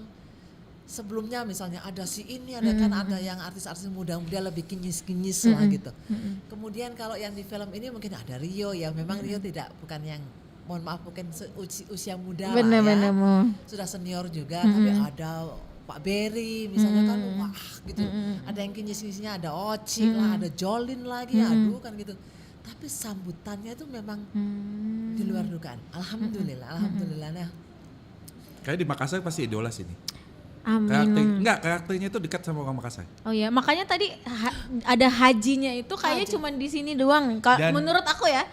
sebelumnya misalnya ada si ini ada kan ada yang artis-artis muda-muda lebih kinyis-kinyis lah gitu. Kemudian kalau yang di film ini mungkin ada Rio ya, memang Rio bukan yang mohon maaf mungkin usia muda lah Bener-bener ya. mau. Sudah senior juga tapi ada Pak Berry misalnya kan wah gitu. Ada yang kinyis-kinyisnya ada Oci lah, ada Jolin lagi aduh kan gitu. Tapi sambutannya itu memang di luar dugaan. Alhamdulillah. Nah, Kayak di Makassar pasti idola sini. Amin. Karakternya itu dekat sama orang Makassar. Oh ya, makanya tadi ada hajinya itu kayaknya cuma di sini doang. Dan- Menurut aku ya,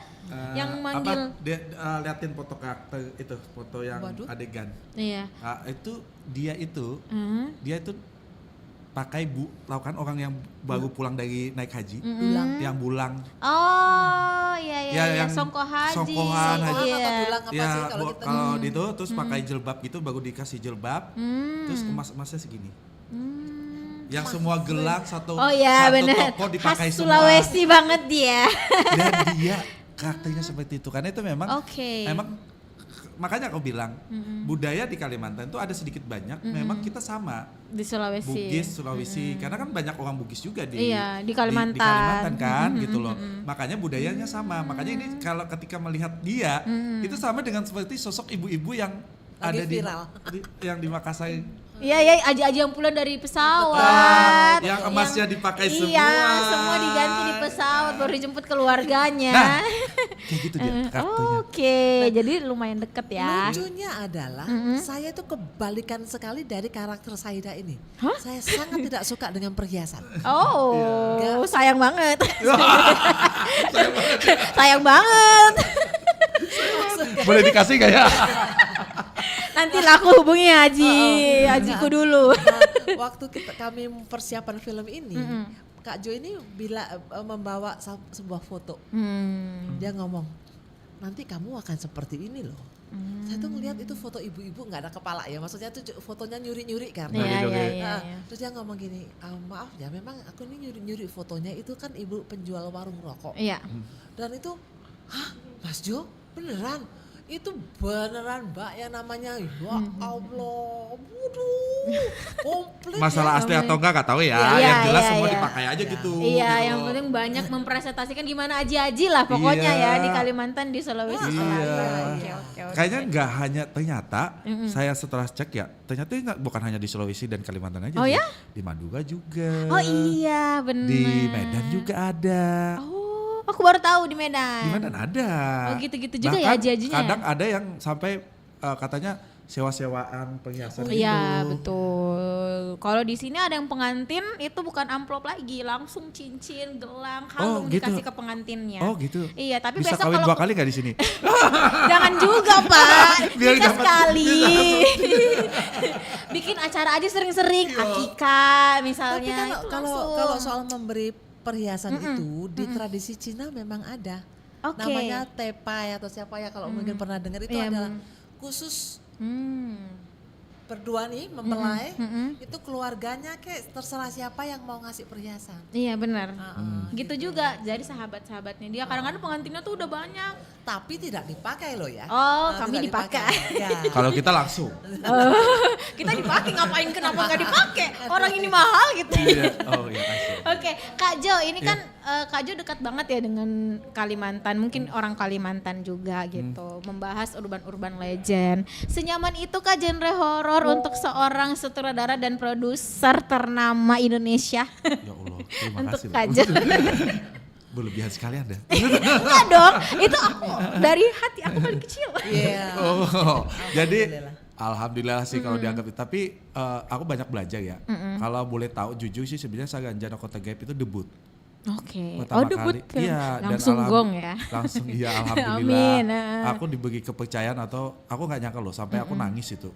yang manggil. Liatin foto karakter itu, foto yang Waduh. adegan. Iya. Itu dia itu pakai tahu kan orang yang baru pulang dari naik haji, yang bulang. Oh iya Ya, iya, yang songko haji. songkohan haji. Iya. atau dulang apa Ya, sih kalau kita kalau itu terus pakai jilbab gitu, baru dikasih jilbab, terus emasnya segini. Yang semua gelang satu Oh iya satu benar. toko dipakai Khas semua. Sulawesi banget dia. Dan dia karakternya seperti itu karena itu memang Oke. memang makanya aku bilang budaya di Kalimantan itu ada sedikit banyak memang kita sama Di Sulawesi. Bugis Sulawesi karena kan banyak orang Bugis juga di Iya, di Kalimantan. di Kalimantan kan gitu loh makanya budayanya sama makanya ini kalau ketika melihat dia itu sama dengan seperti sosok ibu-ibu yang Lagi ada viral. yang di Makassar Iya iya, aji-aji yang pulang dari pesawat. yang emasnya dipakai Iya, semua semua diganti di pesawat baru dijemput keluarganya. Nah, Kayak gitu dia kartunya. Oke, jadi lumayan deket ya. Lucunya adalah saya itu kebalikan sekali dari karakter Saida ini. Saya sangat tidak suka dengan perhiasan. Oh, sayang banget. Sayang banget. Boleh dikasih gak ya? Nanti lah aku hubungi Hajiku dulu. Waktu kami persiapan film ini, Kak Jo ini membawa sebuah foto. Dia ngomong, nanti kamu akan seperti ini loh. Saya tuh ngelihat itu foto ibu-ibu nggak ada kepala ya, maksudnya tuh fotonya nyuri-nyuri kan. Iya. Terus dia ngomong gini, maaf ya memang aku ini nyuri-nyuri fotonya, itu kan ibu penjual warung rokok. Iya. Dan itu, hah Mas Jo beneran? Itu beneran Mbak yang namanya, ya Allah, waduh, komplit. Masalah asli atau enggak tahu ya, Iya, yang jelas iya, semua iya. dipakai aja gitu. Iya, gitu yang loh. penting banyak mempresentasikan gimana aji-aji lah pokoknya Iya. ya di Kalimantan, di Sulawesi Selatan. Oke. Kayaknya nggak hanya ternyata saya setelah cek ya, ternyata bukan hanya di Sulawesi dan Kalimantan aja. Oh sih. ya? Di Madura juga. Oh iya, benar. Di Medan juga ada. Oh, aku baru tahu di Medan. Di Medan ada. Oh gitu-gitu juga ya Bahkan aji-ajinya ya? kadang ada yang sampai katanya sewa-sewaan perhiasan gitu. Iya betul. Kalau di sini ada yang pengantin itu bukan amplop lagi, langsung cincin, gelang, kalung gitu. dikasih ke pengantinnya. Oh gitu. Iya, tapi Bisa besok kawin kalau 2 kali gak di sini? jangan juga Pak, Biar nikah dapat- sekali. Bikin acara aja sering-sering, akikah Tapi misalnya. kan itu kalau langsung. soal memberi perhiasan itu di tradisi Cina memang ada. Oke. Namanya tepai atau siapa ya kalau mungkin pernah dengar itu Iya, adalah khusus berdua nih mempelai, itu keluarganya kayak terserah siapa yang mau ngasih perhiasan. Iya benar. Gitu juga, jadi sahabat-sahabatnya dia kadang-kadang pengantinnya tuh udah banyak. Tapi tidak dipakai loh ya. Oh, Nah, kami tidak dipakai. Ya. Kalau kita langsung. Kita dipakai ngapain, kenapa nggak dipakai? Orang ini mahal gitu. Iya. Oh iya kasih. Oke, Kak Jo, ini kan Kak Jo dekat banget ya dengan Kalimantan, mungkin orang Kalimantan juga gitu, membahas urban legend. Senyaman itu Kak genre horor untuk seorang sutradara dan produser ternama Indonesia? Ya Allah, terima Untuk kasih. Kak Jo. Berlebihan sekali Anda. Enggak dong, itu aku dari hati aku paling kecil. Iya. Oh, jadi Alhamdulillah. alhamdulillah sih kalau dianggap itu. Tapi aku banyak belajar ya. Kalau boleh tahu jujur sih sebenarnya Sarganja Kota Gaib itu debut. Oke. Pertama Oh debut kali. film. Iya, dan Langsung gong ya. Langsung iya alhamdulillah. Amin. Aku diberi kepercayaan atau aku nggak nyangka loh sampai aku nangis itu.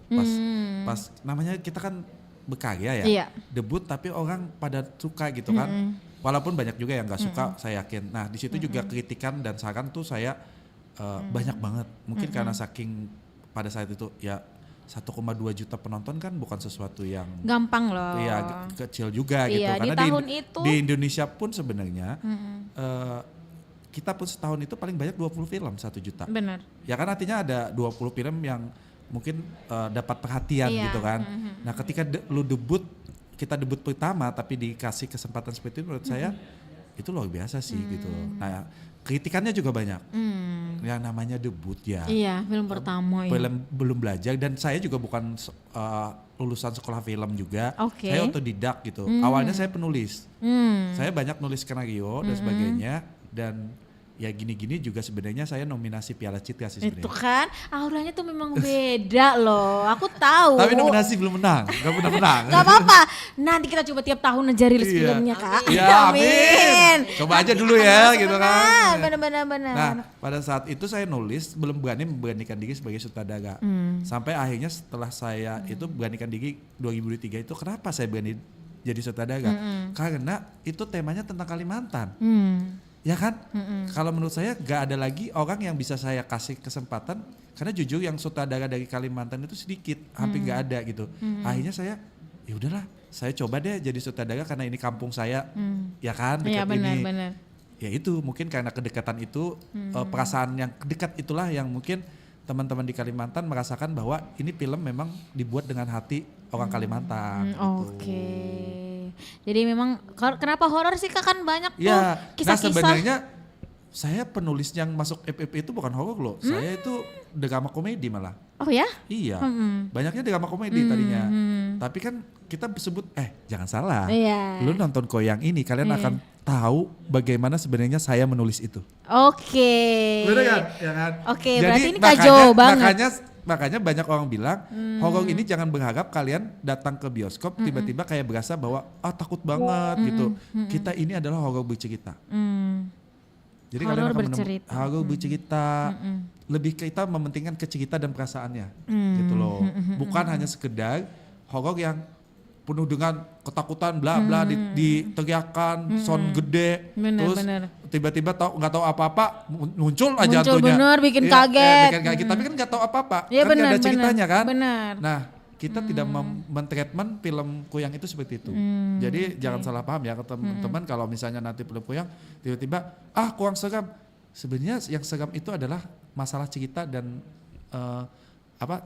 Pas namanya kita kan berkarya ya. Iya. Debut tapi orang pada suka gitu kan. Walaupun banyak juga yang nggak suka, saya yakin. Nah di situ juga kritikan dan saran tuh saya banyak banget. Mungkin karena saking pada saat itu ya 1,2 juta penonton kan bukan sesuatu yang Gampang loh. iya kecil juga gitu. Iya, di Karena tahun itu. di Indonesia pun sebenarnya kita pun setahun itu paling banyak 20 film 1 juta. Benar. Ya kan artinya ada 20 film yang mungkin dapat perhatian Iya. gitu kan. Nah ketika lu debut, kita debut pertama tapi dikasih kesempatan seperti itu menurut saya itu luar biasa sih gitu. Nah kritikannya juga banyak. Yang namanya debut ya. Iya, film pertama ya. Film belum belajar dan saya juga bukan lulusan sekolah film juga. Oke. Saya otodidak gitu. Awalnya saya penulis. Saya banyak nulis skenario dan sebagainya dan ya gini-gini juga sebenarnya saya nominasi Piala Citra sih Itu sebenarnya. kan auranya tuh memang beda loh. Aku tahu. Tapi nominasi belum menang, gak pernah menang. Gak apa-apa. Nanti kita coba tiap tahun aja rilis Iya. filmnya Kak. Ya amin. Coba aja dulu ya gitu kan. Benar. Nah pada saat itu saya nulis belum berani memberanikan diri sebagai sutradara. Sampai akhirnya setelah saya itu beranikan diri 2003 itu kenapa saya berani jadi sutradara? Karena itu temanya tentang Kalimantan. Ya kan? Kalau menurut saya gak ada lagi orang yang bisa saya kasih kesempatan karena jujur yang sutradara dari Kalimantan itu sedikit, hampir gak ada gitu. Akhirnya saya ya udahlah, saya coba deh jadi sutradara karena ini kampung saya. Ya kan? Iya Dekat ini. benar. Ya itu mungkin karena kedekatan itu perasaan yang dekat itulah yang mungkin teman-teman di Kalimantan merasakan bahwa ini film memang dibuat dengan hati orang Kalimantan. Gitu. Oke. Jadi memang kenapa horor sih Kak, kan banyak tuh Ya, nah kisah-kisah. sebenarnya saya penulis yang masuk FFP itu bukan horor loh. Saya itu drama komedi malah. Oh ya? Iya. Banyaknya drama komedi tadinya. Tapi kan kita sebut jangan salah. Iya. Lu nonton Koyang ini kalian akan tahu bagaimana sebenarnya saya menulis itu. Oke. Bener kan? Ya kan? Oke, Jadi berarti ini Kak Jo banget. Makanya banyak orang bilang horor ini jangan berharap kalian datang ke bioskop tiba-tiba kayak berasa bahwa takut banget gitu. Kita ini adalah horor bercerita. Jadi Horor kalian akan bercerita. horor bercerita. Lebih kita mementingkan ke cerita dan perasaannya gitu loh. Bukan hanya sekedar horor yang penuh dengan ketakutan bla bla diteriakan sound gede Bener, terus bener. tiba-tiba nggak tahu apa-apa muncul aja Muncul hantunya. bener, bikin Iya, kaget. bikin kaget. Tapi kan nggak tahu apa-apa. Iya, Kan bener, nggak ada ceritanya bener, kan. bener. Nah, kita tidak men-treatment film Kuyang itu seperti itu. Jadi jangan salah paham ya ke teman-teman kalau misalnya nanti film Kuyang tiba-tiba kurang seram. Sebenarnya yang seram itu adalah masalah cerita dan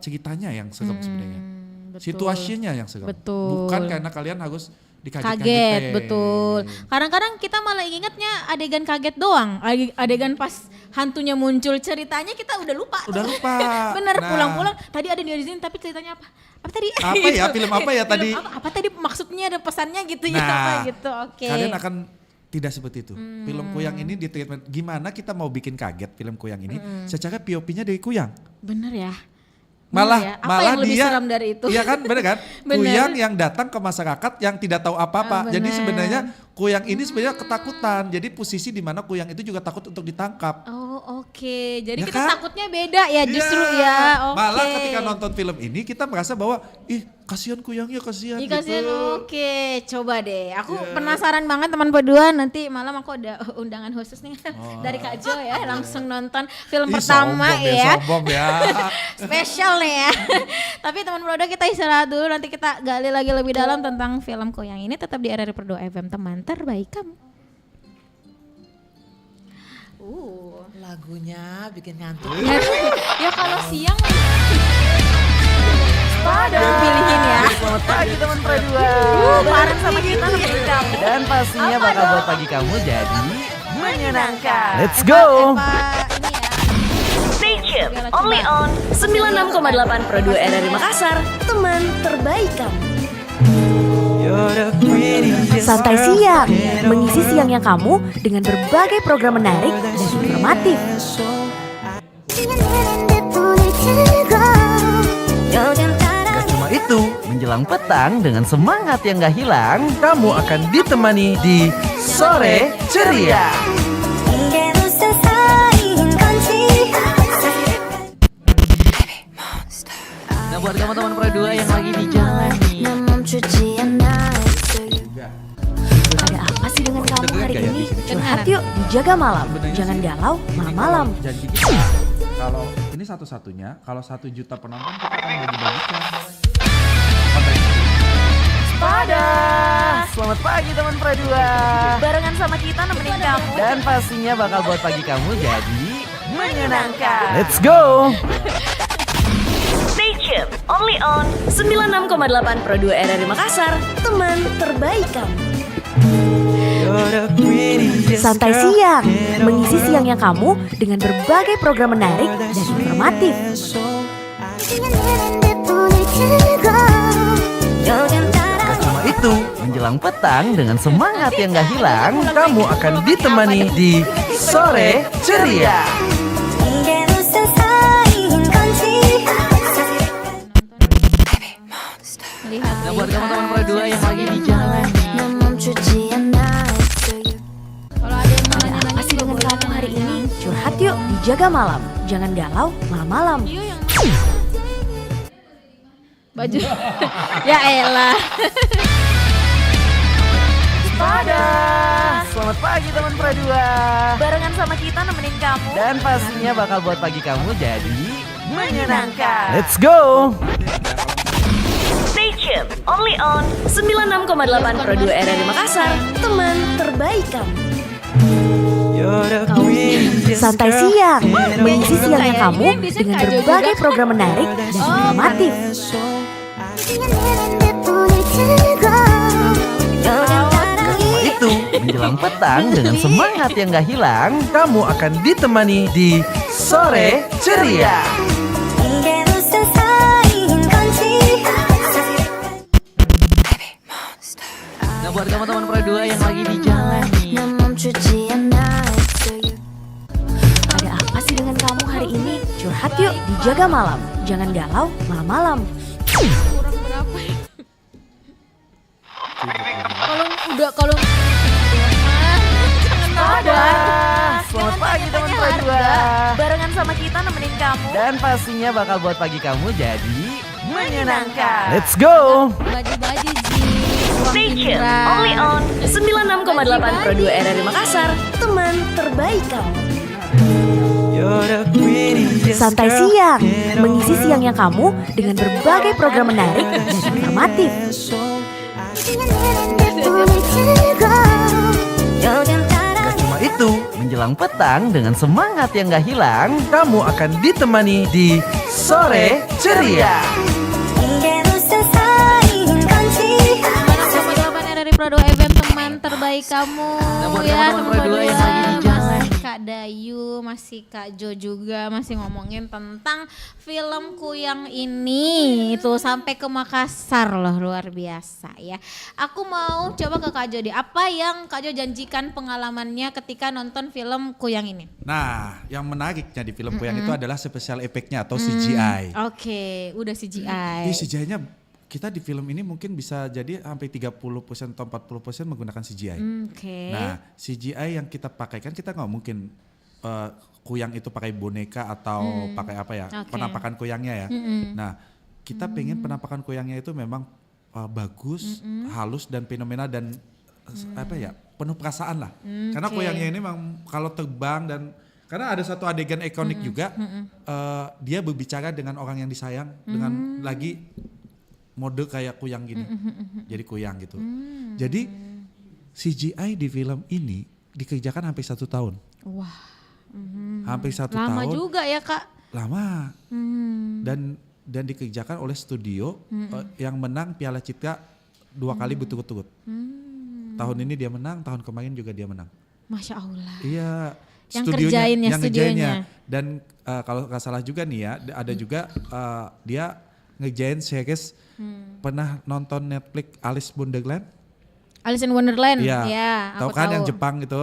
ceritanya yang seram sebenarnya. Betul. Situasinya yang seram. Betul. Bukan karena kalian harus dikaget-kagetin. Kaget, betul. Kadang-kadang kita malah ingatnya adegan kaget doang. Adegan pas hantunya muncul ceritanya kita udah lupa. Udah lupa. Bener, Nah. pulang-pulang tadi ada di sini tapi ceritanya apa? Apa tadi? Apa ya, film apa ya tadi? Apa tadi maksudnya dan pesannya gitu ya Nah, apa gitu. Oke. Kalian akan tidak seperti itu. Film Kuyang ini di treatment gimana kita mau bikin kaget film Kuyang ini secara POP-nya dari Kuyang. Bener ya. Malah Bener ya? Apa malah yang lebih dia seram dari itu? Iya kan, bener kan? Bener. Kuyang yang datang ke masyarakat yang tidak tahu apa-apa. Jadi bener. sebenarnya Kuyang ini sebenarnya ketakutan. Jadi posisi di mana Kuyang itu juga takut untuk ditangkap. Oh, oke. Jadi Ya kita kan? takutnya beda ya justru Iya. ya. Oke. Malah ketika nonton film ini kita merasa bahwa kasihan Kuyangnya, kasihan Iya kasihan, gitu. oke, coba deh. Aku penasaran banget teman berdua, nanti malam aku ada undangan khusus nih dari Kak Jo ya, langsung nonton film pertama Sombong ya. Sombong ya. Spesial nih ya. Tapi teman berdua kita istirahat dulu, nanti kita gali lagi lebih dalam tentang film Kuyang ini. Tetap di RRI Per 2 FM, teman terbaik kamu. Lagunya bikin ngantuk. Ya kalau siang pilihin ya. Selamat pagi teman Pradua. Bareng sama kita nemenin kamu. Dan pastinya Apa bakal dong? buat pagi kamu jadi menyenangkan. Let's Eva, go. ini ya. Stay tuned, only on 96,8 Pro 2 RRI Makassar, teman terbaik kamu. Santai siang, mengisi siangnya kamu dengan berbagai program menarik dan informatif. Gak cuma itu, menjelang petang dengan semangat yang gak hilang, kamu akan ditemani di Sore Ceria. Nah buat kamu teman Pradua yang lagi di jalan nih, Ada apa sih dengan kamu Dengerin hari gak ya ini? di sini? Curhat yuk, dijaga malam. Jangan galau malam-malam. Janji kita kalau ini satu-satunya, kalau 1 juta penonton kita akan bagi-bagikan. pada selamat pagi teman Pradua. Barengan sama kita nemenin kamu. Dan pastinya bakal buat pagi kamu jadi menyenangkan. Let's go. Stay tuned, only on 96,8 Pro 2 RRI Makassar, teman terbaik kamu. Santai siang, mengisi siangnya kamu dengan berbagai program menarik dan informatif. Gak cuma itu, menjelang petang dengan semangat yang gak hilang, kamu akan ditemani di Sore Ceria. Lihat Nah buat kamu teman Pradua yang lagi di jalan nih, kalau ada yang mau nanya Apa sih dengan kamu hari ini? Curhat yuk, dijaga malam. Jangan galau malam-malam. Iya yang baju. Ya elah. pada selamat pagi teman Pradua. Barengan sama kita nemenin kamu. Dan pastinya bakal buat pagi kamu jadi menyenangkan. Let's go. Stay tuned, only on 96,8 Pro 2 RRI Makassar, teman terbaik kamu. Santai siang, mengisi siangnya kamu dengan berbagai program menarik dan informatif. Cuma itu, menjelang petang dengan semangat yang gak hilang, kamu akan ditemani di Sore Ceria. Nah buat kamu teman Pradua yang lagi di jalan nih, Ada apa sih dengan kamu hari ini? Curhat yuk di Jaga Malam. Jangan galau malam-malam. Kurang berapa ya? Kalau Selamat pagi teman Pro2. Barengan sama kita nemenin kamu. Dan pastinya bakal buat pagi kamu jadi menyenangkan. Let's go. baju-baju Ji. Stay tuned, only on 96,8 Pro 2 RRI Makassar, teman terbaik kamu. Santai siang, mengisi siangnya kamu dengan berbagai program menarik dan informatif. Gak cuma itu, menjelang petang dengan semangat yang gak hilang, kamu akan ditemani di Sore Ceria. Dari Pro 2 FM, teman terbaik kamu ya, teman-teman Pro 2 yang lagi di jalan. masih Kak Dayu, masih Kak Jo juga masih ngomongin tentang film Kuyang ini itu sampai ke Makassar loh, luar biasa ya. Aku mau coba ke Kak Jo deh, apa yang Kak Jo janjikan pengalamannya ketika nonton film Kuyang ini? Nah, yang menariknya di film Kuyang itu adalah special effect-nya atau CGI. Oke, udah CGI. Di CGI-nya kita di film ini mungkin bisa jadi sampai 30% atau 40% menggunakan CGI. Oke. Nah, CGI yang kita pakai kan kita nggak mungkin Kuyang itu pakai boneka atau pakai apa ya, penampakan Kuyangnya ya. Nah, kita pengen penampakan Kuyangnya itu memang bagus, halus dan fenomenal dan apa ya, penuh perasaan lah. Karena Kuyangnya ini memang kalau terbang dan karena ada satu adegan ikonik juga, dia berbicara dengan orang yang disayang dengan lagi mode kayak Kuyang gini, jadi Kuyang gitu. Jadi CGI di film ini dikerjakan hampir 1 tahun. Wah, Hampir 1 tahun. lama juga ya Kak. Lama. Dan dikerjakan oleh studio yang menang Piala Citra 2 kali berturut-turut. Tahun ini dia menang, tahun kemarin juga dia menang. Masya Allah. Iya. Yang studionya, kerjainnya, yang studionya. ngerjainnya. Dan kalau nggak salah juga nih ya, ada juga dia ngerjain series. Pernah nonton Netflix Alice Wonderland? Alice in Wonderland, Iya. ya, Tahu aku kan tahu. yang Jepang gitu,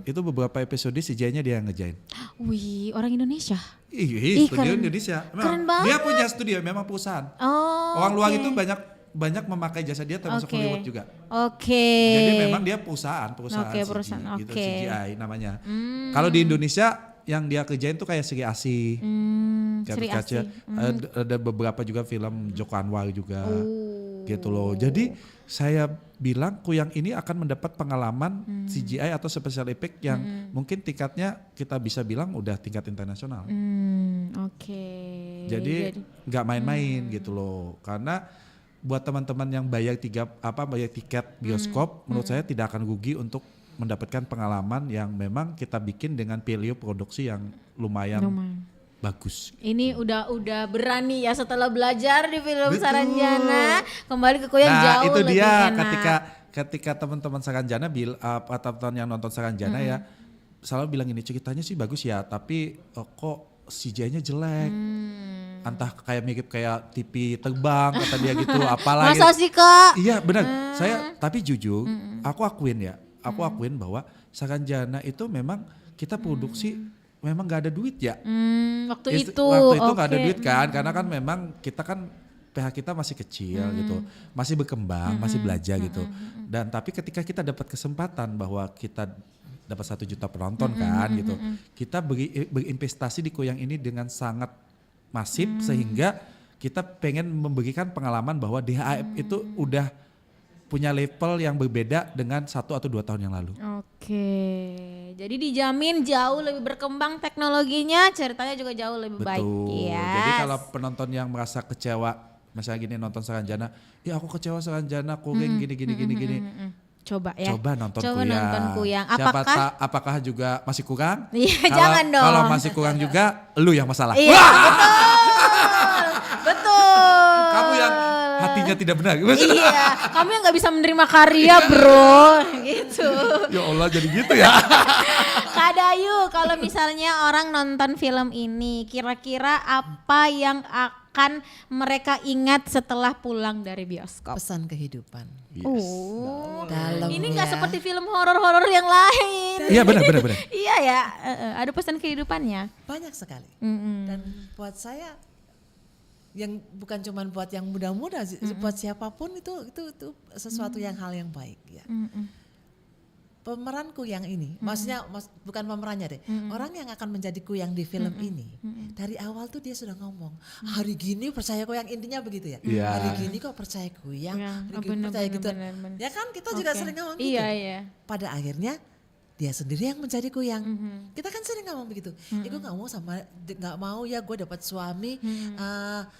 itu beberapa episode CGI-nya dia yang ngerjain. Wih, orang Indonesia. Ih, studio keren. Indonesia. Keren Memang, dia banget. punya studio, memang perusahaan. Oh, Orang luar oke. itu banyak memakai jasa dia termasuk Oke. Hollywood juga. Oke. Jadi memang dia perusahaan Oke, CGI, perusahaan, gitu, oke. CGI namanya. Kalau di Indonesia yang dia kerjain tuh kayak Sri Asih, Sri Kaca, Asih. ada beberapa juga film Joko Anwar juga, gitu loh. Jadi saya bilang Kuyang ini akan mendapat pengalaman CGI atau special effect yang mungkin tingkatnya kita bisa bilang udah tingkat internasional. Oke. Jadi nggak main-main gitu loh, karena buat teman-teman yang bayar tiket bioskop, menurut saya tidak akan rugi untuk mendapatkan pengalaman yang memang kita bikin dengan value produksi yang lumayan bagus. Ini udah berani ya setelah belajar di film Betul. Saranjana, kembali ke Kuyang jauh itu lebih dia enak. ketika teman-teman Saranjana teman-teman yang nonton Saranjana ya selalu bilang ini ceritanya sih bagus ya, tapi kok CGI-nya jelek. Entah kayak mirip kayak TV terbang kata dia gitu, apalagi. Masa sih Kak? Iya benar. Saya tapi jujur aku akuin bahwa Saranjana itu memang kita produksi memang nggak ada duit ya. Waktu itu nggak ada oke. duit kan, karena kan memang kita kan PH kita masih kecil gitu, masih berkembang, masih belajar gitu. Dan tapi ketika kita dapat kesempatan bahwa kita dapat 1 juta penonton kan gitu, kita berinvestasi di Kuyang ini dengan sangat masif sehingga kita pengen memberikan pengalaman bahwa DHF itu udah punya level yang berbeda dengan 1 atau 2 tahun yang lalu. Oke, jadi dijamin jauh lebih berkembang teknologinya, ceritanya juga jauh lebih baik. Betul. Yes. Jadi kalau penonton yang merasa kecewa, misalnya gini nonton Saranjana, ya aku kecewa Saranjana, Kuyang gini. Coba ya. Coba nonton Coba Kuyang. nonton Kuyang. Siapa Apakah? apakah juga masih kurang? Iya, jangan dong. Kalau masih kurang juga, lu yang masalah. Iya, betul. Kamu yang hatinya tidak benar. Iya, kamu yang nggak bisa menerima karya, bro, gitu. Ya Allah jadi gitu ya. Kak Dayu, kalau misalnya orang nonton film ini, kira-kira apa yang akan akan mereka ingat setelah pulang dari bioskop? Pesan kehidupan. Oh, Dalamnya. ini nggak seperti film horor-horor yang lain. Iya benar. Iya ya, ada pesan kehidupannya. Banyak sekali. Mm-mm. Dan buat saya yang bukan cuma buat yang muda-muda, buat siapapun itu sesuatu yang hal yang baik ya. Pemeran Kuyang ini, maksudnya bukan pemerannya deh, orang yang akan menjadi Kuyang di film ini, dari awal tuh dia sudah ngomong, hari gini percaya Kuyang, intinya begitu ya, Iya. hari gini kok percaya Kuyang, Ya, hari gini percaya gitu, bener. ya kan kita juga Oke. sering ngomong gitu. Iya. Pada akhirnya dia sendiri yang menjadi Kuyang. Kita kan sering ngomong begitu. Gue nggak mau ya gue dapat suami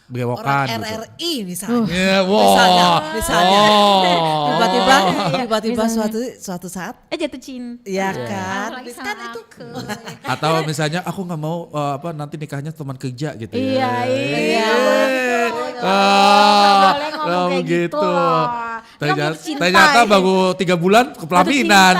Berewokan orang gitu. RRI misalnya. Ya, Misalnya. Oh. Tiba-tiba suatu saat, Jatuh cinta. ya kan, Apalagi kan sama itu aku. Atau misalnya aku nggak mau nanti nikahnya teman kerja gitu Iya. ya. Boleh ngomong kayak gitu loh. Ternyata, Kamu cinta ternyata ya. baru 3 bulan ke pelaminan.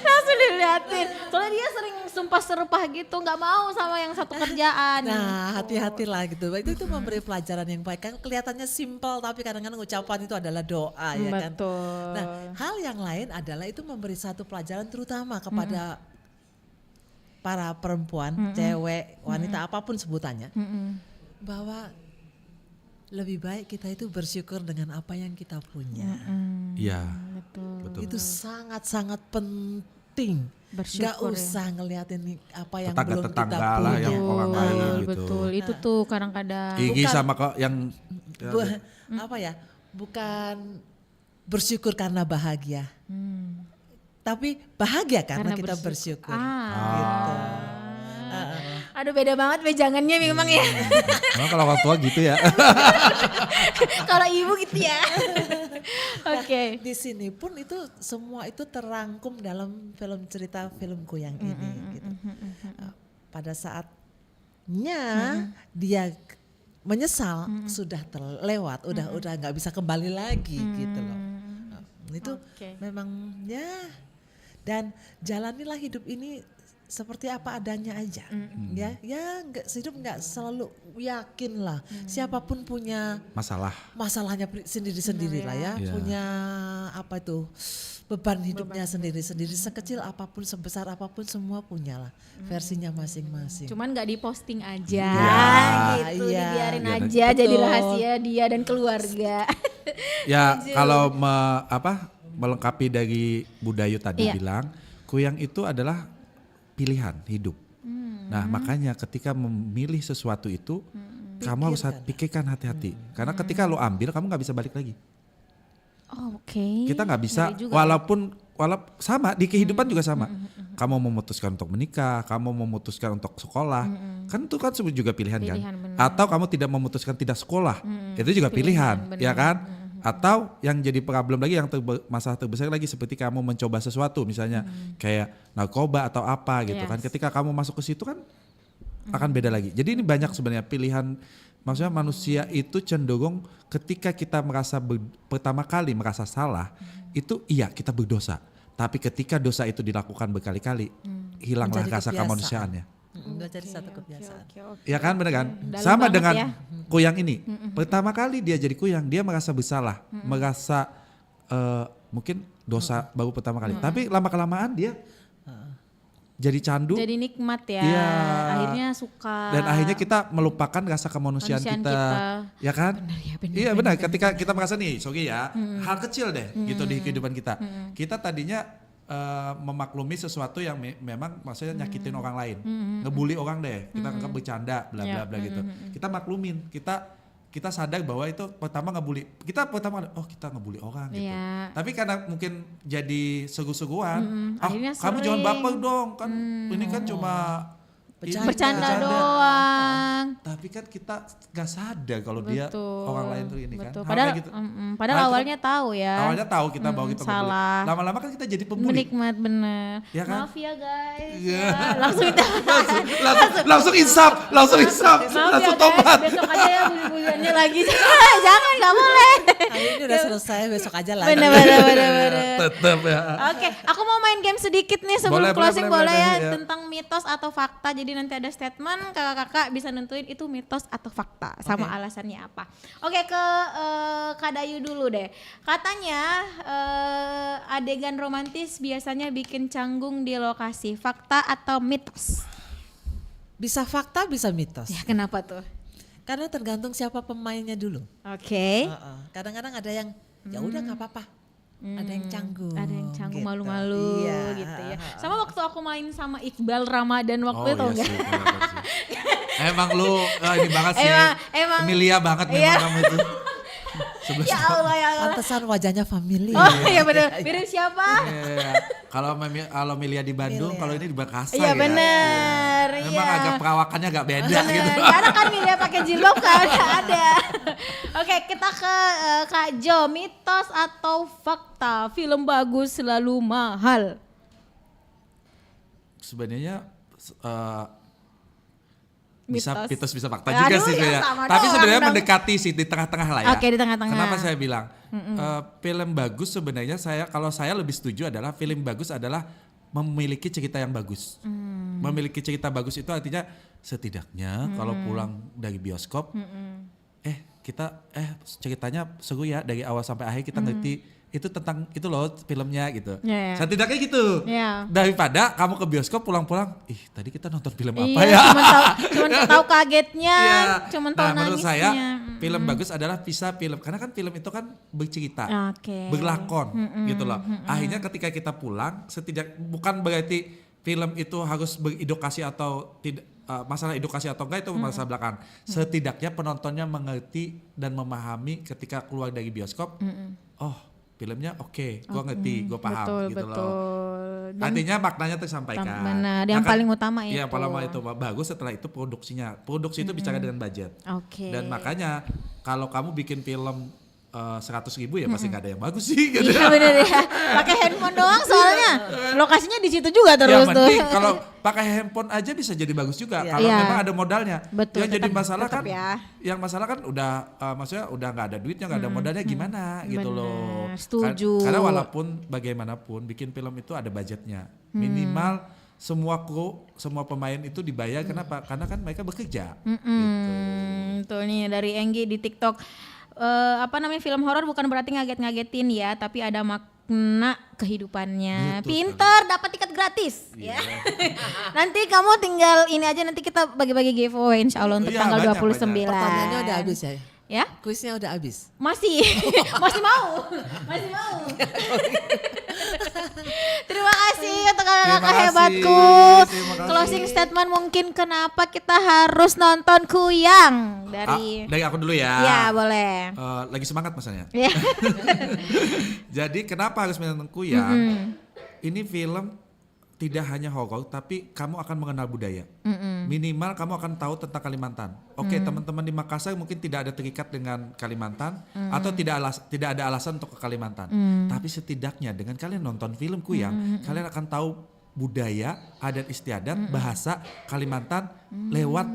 Langsung dilihatin. Soalnya dia sering sumpah serupah gitu, nggak mau sama yang satu kerjaan. nah hati-hatilah gitu. Itu memberi pelajaran yang baik. Kan kelihatannya simpel tapi kadang-kadang ucapan itu adalah doa ya kan. Betul. Nah hal yang lain adalah itu memberi satu pelajaran terutama kepada para perempuan, cewek, wanita apapun sebutannya. Bahwa lebih baik kita itu bersyukur dengan apa yang kita punya. Iya. Betul. Itu sangat-sangat penting. Bersyukur Gak ya. usah ngeliatin apa yang belum kita Tetangga-tetangga lah punya. yang orang lain gitu. Betul, itu tuh kadang-kadang. Igi Bukan. sama kok yang Apa ya? Bukan bersyukur karena bahagia. Tapi bahagia karena kita bersyukur. Gitu. Aduh beda banget wejangannya memang ya. Emang kalau orang tua gitu ya. Kalau ibu gitu ya. Oke. Di sini pun itu semua itu terangkum dalam cerita film Kuyang ini gitu. Pada saatnya dia menyesal sudah terlewat, udah nggak bisa kembali lagi gitu loh. Itu Oke. memang ya, dan jalanilah hidup ini seperti apa adanya aja. Ya hidup nggak selalu yakin lah. Siapapun punya masalahnya sendiri-sendiri lah ya. Iya. Punya apa itu beban hidupnya sendiri-sendiri. Sekecil apapun, sebesar apapun semua punya lah versinya masing-masing. Cuman nggak diposting aja gitu, Iya. dibiarin Iya, aja jadi betul. rahasia dia dan keluarga. Ya kalau melengkapi dari Budayu tadi Iya. bilang, Kuyang itu adalah pilihan hidup. Nah makanya ketika memilih sesuatu itu, kamu harus pikirkan hati-hati. Karena ketika lo ambil, kamu nggak bisa balik lagi. Oh, oke. Kita nggak bisa, Ngeri juga walaupun sama di kehidupan juga sama. Kamu memutuskan untuk menikah, kamu memutuskan untuk sekolah, kan itu kan juga pilihan kan. Pilihan, benar. Atau kamu tidak memutuskan tidak sekolah, itu juga pilihan, benar. ya kan? Atau yang jadi problem lagi, yang masalah terbesar lagi seperti kamu mencoba sesuatu, misalnya kayak narkoba atau apa gitu kan. Yes. Ketika kamu masuk ke situ kan akan beda lagi. Jadi ini banyak sebenarnya pilihan. Maksudnya manusia itu cenderung ketika kita pertama kali merasa salah, itu iya kita berdosa. Tapi ketika dosa itu dilakukan berkali-kali, hilanglah Menjadi rasa kebiasaan. kemanusiaannya. Udah jadi satu kebiasaan. Oke. Ya kan, bener kan? Dalam Sama banget dengan ya. Kuyang ini. Pertama kali dia jadi Kuyang, dia merasa bersalah, merasa mungkin dosa baru pertama kali. Tapi lama-kelamaan dia jadi candu. Jadi nikmat ya. Iya. Akhirnya suka. Dan akhirnya kita melupakan rasa kemanusiaan Kemanusiaan kita. kita. Ya kan? Benar. Iya benar. Ketika kita merasa nih, sorry ya, hal kecil deh gitu di kehidupan kita. Kita tadinya memaklumi sesuatu yang memang maksudnya nyakitin orang lain, ngebully orang deh, kita anggap bercanda, bla bla bla gitu. Kita maklumin, kita sadar bahwa itu pertama ngebully. Kita pertama kita ngebully orang gitu. Iya. Tapi karena mungkin jadi seru-seruan, akhirnya kamu sering. jangan baper dong, kan ini kan cuma bercanda doang. Tapi kan kita nggak sadar kalau dia orang lain tuh ini betul. kan. Padahal, Hal kayak gitu. padahal Nah, itu awalnya tahu ya. Awalnya tahu kita bahwa kita salah. ngebully. Lama-lama kan kita jadi pembuli. Menikmat bener. Ya kan? Maaf ya guys. Iya. Ya, langsung kita. langsung insaf, langsung tobat. Besok aja ya bully-buliannya lagi. Jangan, nggak boleh. Hari ini udah selesai, besok aja lah. Bener. Tetap ya. Oke, aku mau main game sedikit nih sebelum Boleh, closing boleh ya, ya. tentang mitos atau fakta. Jadi nanti ada statement, kakak-kakak bisa nentuin itu mitos atau fakta sama alasannya apa. Oke, ke Kak Dayu dulu deh. Katanya adegan romantis biasanya bikin canggung di lokasi. Fakta atau mitos? Bisa fakta, bisa mitos. Ya, kenapa tuh? Karena tergantung siapa pemainnya dulu. Oke. Kadang-kadang ada yang ya udah nggak apa-apa. Ada yang canggung. Ada yang canggung gitu. malu-malu Iya. gitu ya. Sama waktu aku main sama Iqbal Ramadan waktu itu enggak? Sih, kenapa sih? Emang lu ini banget sih. Emang. Emilia banget Iya. memang kamu itu. Ya Allah ya Allah. Pantesan wajahnya familiar. Oh iya benar. Mirip siapa? Iya. Kalau Milia di Bandung, kalau ini di Makassar Iya ya. benar. Memang Iya. agak perawakannya agak beda Bener. gitu. Karena kan Milia pakai jilbab kan ada. Oke, kita ke Kak Jo. Mitos atau fakta film bagus selalu mahal? Sebenarnya bisa mitos bisa fakta Aduh, juga sih ya ya. sama Tapi doang sebenarnya dong. mendekati sih di tengah-tengah lah ya. Oke, di tengah-tengah. Kenapa saya bilang film bagus sebenarnya kalau saya lebih setuju adalah film bagus adalah memiliki cerita yang bagus. Memiliki cerita bagus itu artinya setidaknya kalau pulang dari bioskop kita ceritanya seru ya dari awal sampai akhir kita ngerti itu tentang itu loh filmnya gitu. Yeah. Setidaknya gitu. Yeah. Daripada kamu ke bioskop pulang-pulang, tadi kita nonton film apa Iya, ya? cuman tahu kagetnya, Iya. cuman tahu Nah, menurut nangisnya. saya film bagus adalah bisa film karena kan film itu kan bercerita, Oke. berlakon gitu loh. Akhirnya ketika kita pulang, bukan berarti film itu harus beredukasi atau tidak. Masalah edukasi atau enggak itu masalah belakang. Setidaknya penontonnya mengerti dan memahami ketika keluar dari bioskop. Oh, filmnya oke, gue ngerti, gue paham gitu loh. Dan Artinya maknanya tersampaikan. benar, yang paling utama itu. Iya, paling utama itu bagus. Setelah itu produksinya. Produksi itu bicara dengan budget. Oke. Dan makanya kalau kamu bikin film 100.000 ya pasti nggak ada yang bagus sih gitu. Iya bener ya, pakai handphone doang soalnya lokasinya di situ juga terus Ya tuh. penting kalau pakai handphone aja bisa jadi bagus juga kalau Iya. memang ada modalnya. Betul, Yang jadi tetap- masalah tetap kan, ya. yang masalah kan udah maksudnya udah nggak ada duitnya, nggak ada modalnya gimana gitu Bener, loh. setuju. Karena walaupun bagaimanapun bikin film itu ada budgetnya minimal. Semua kru, semua pemain itu dibayar kenapa? Karena kan mereka bekerja. Gitu. Tuh nih dari Enggi di TikTok. Film horor bukan berarti ngaget-ngagetin ya, tapi ada makna kehidupannya. Betul Pinter, dapat tiket gratis ya. Nanti kamu tinggal ini aja, nanti kita bagi-bagi giveaway insya Allah untuk Iya, tanggal banyak, 29. Pertanyaannya udah habis ya? Ya? Kuisnya udah habis? Masih mau. Terima kasih untuk kakak Terima kasih, hebatku. terima kasih. Closing statement mungkin kenapa kita harus nonton Kuyang Dari aku dulu ya. Ya boleh. Lagi semangat masanya. Ya. Jadi kenapa harus menonton Kuyang? Ini film tidak hanya horor tapi kamu akan mengenal budaya. Minimal kamu akan tahu tentang Kalimantan. Oke, teman-teman di Makassar mungkin tidak ada terikat dengan Kalimantan atau tidak ada alasan untuk ke Kalimantan. Tapi setidaknya dengan kalian nonton film Kuyang, kalian akan tahu budaya, adat istiadat, bahasa Kalimantan lewat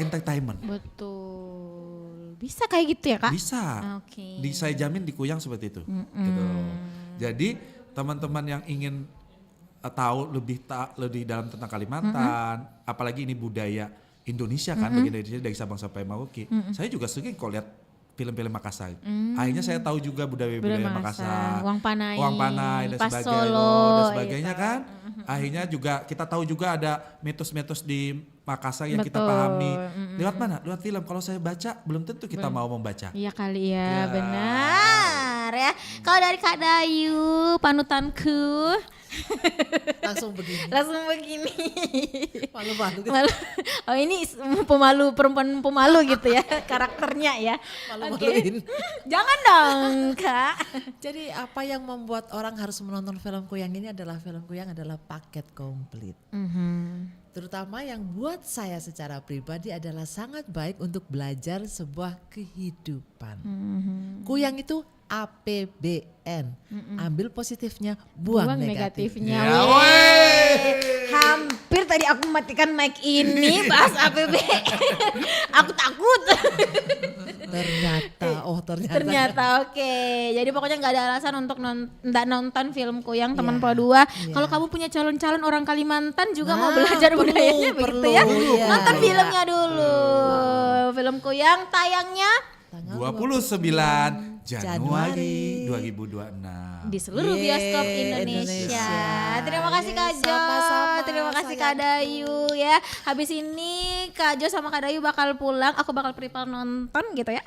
entertainment. Betul. Bisa kayak gitu ya Kak? Bisa. Oke. Saya jamin di Kuyang seperti itu. Gitu. Jadi teman-teman yang ingin tahu lebih dalam tentang Kalimantan, apalagi ini budaya Indonesia kan, bagian Indonesia dari Sabang sampai Merauke. Saya juga sering kok lihat film-film Makassar. Akhirnya saya tahu juga budaya Makassar, Uang Panai dan Pas sebagainya, Solo, dan sebagainya gitu. kan. Akhirnya juga kita tahu juga ada mitos-mitos di Makassar yang kita Betul. pahami. Lewat mana? Lewat film. Kalau saya baca belum tentu kita mau membaca. Iya kali ya, Ya. benar ya. Kalau dari Kak Dayu, panutanku. Langsung begini. Langsung begini. Malu-malu gitu. Malu. Oh ini perempuan pemalu gitu ya karakternya ya. Malu-maluin. Jangan dong Kak. Jadi apa yang membuat orang harus menonton film Kuyang ini adalah film Kuyang adalah paket komplit. terutama yang buat saya secara pribadi adalah sangat baik untuk belajar sebuah kehidupan. Kuyang itu APBN, ambil positifnya, buang negatifnya. negatifnya. Ya, Weh. weh. Hampir tadi aku matikan mic ini bahas APBN. Aku takut. Ternyata oke. Jadi pokoknya nggak ada alasan untuk nggak nonton film Kuyang teman Pro 2. Kalau kamu punya calon-calon orang Kalimantan juga mau belajar budayanya begitu ya. Iya, Nonton iya. filmnya dulu. Film Kuyang tayangnya 29 Januari 2026. di seluruh bioskop Indonesia. Terima kasih Kak Jo, Sama-sama, terima kasih Kak sayangku. Dayu ya. Habis ini Kak Jo sama Kak Dayu bakal pulang, aku bakal prepare nonton gitu ya.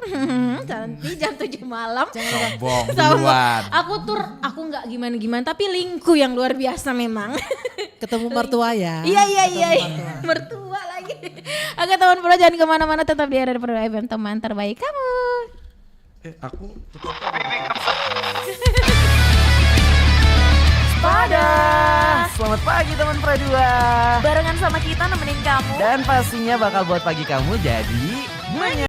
Nanti jam 7 malam. Sombong Sama. duluan. Aku nggak gimana-gimana, tapi lingku yang luar biasa memang. Ketemu mertua ya. Iya. Mertua lagi. Oke teman Pro, jangan kemana-mana, tetap di RRI Pro FM, teman terbaik kamu. Aku Pada Selamat pagi teman Pro 2. barengan sama kita nemenin kamu. Dan pastinya bakal buat pagi kamu jadi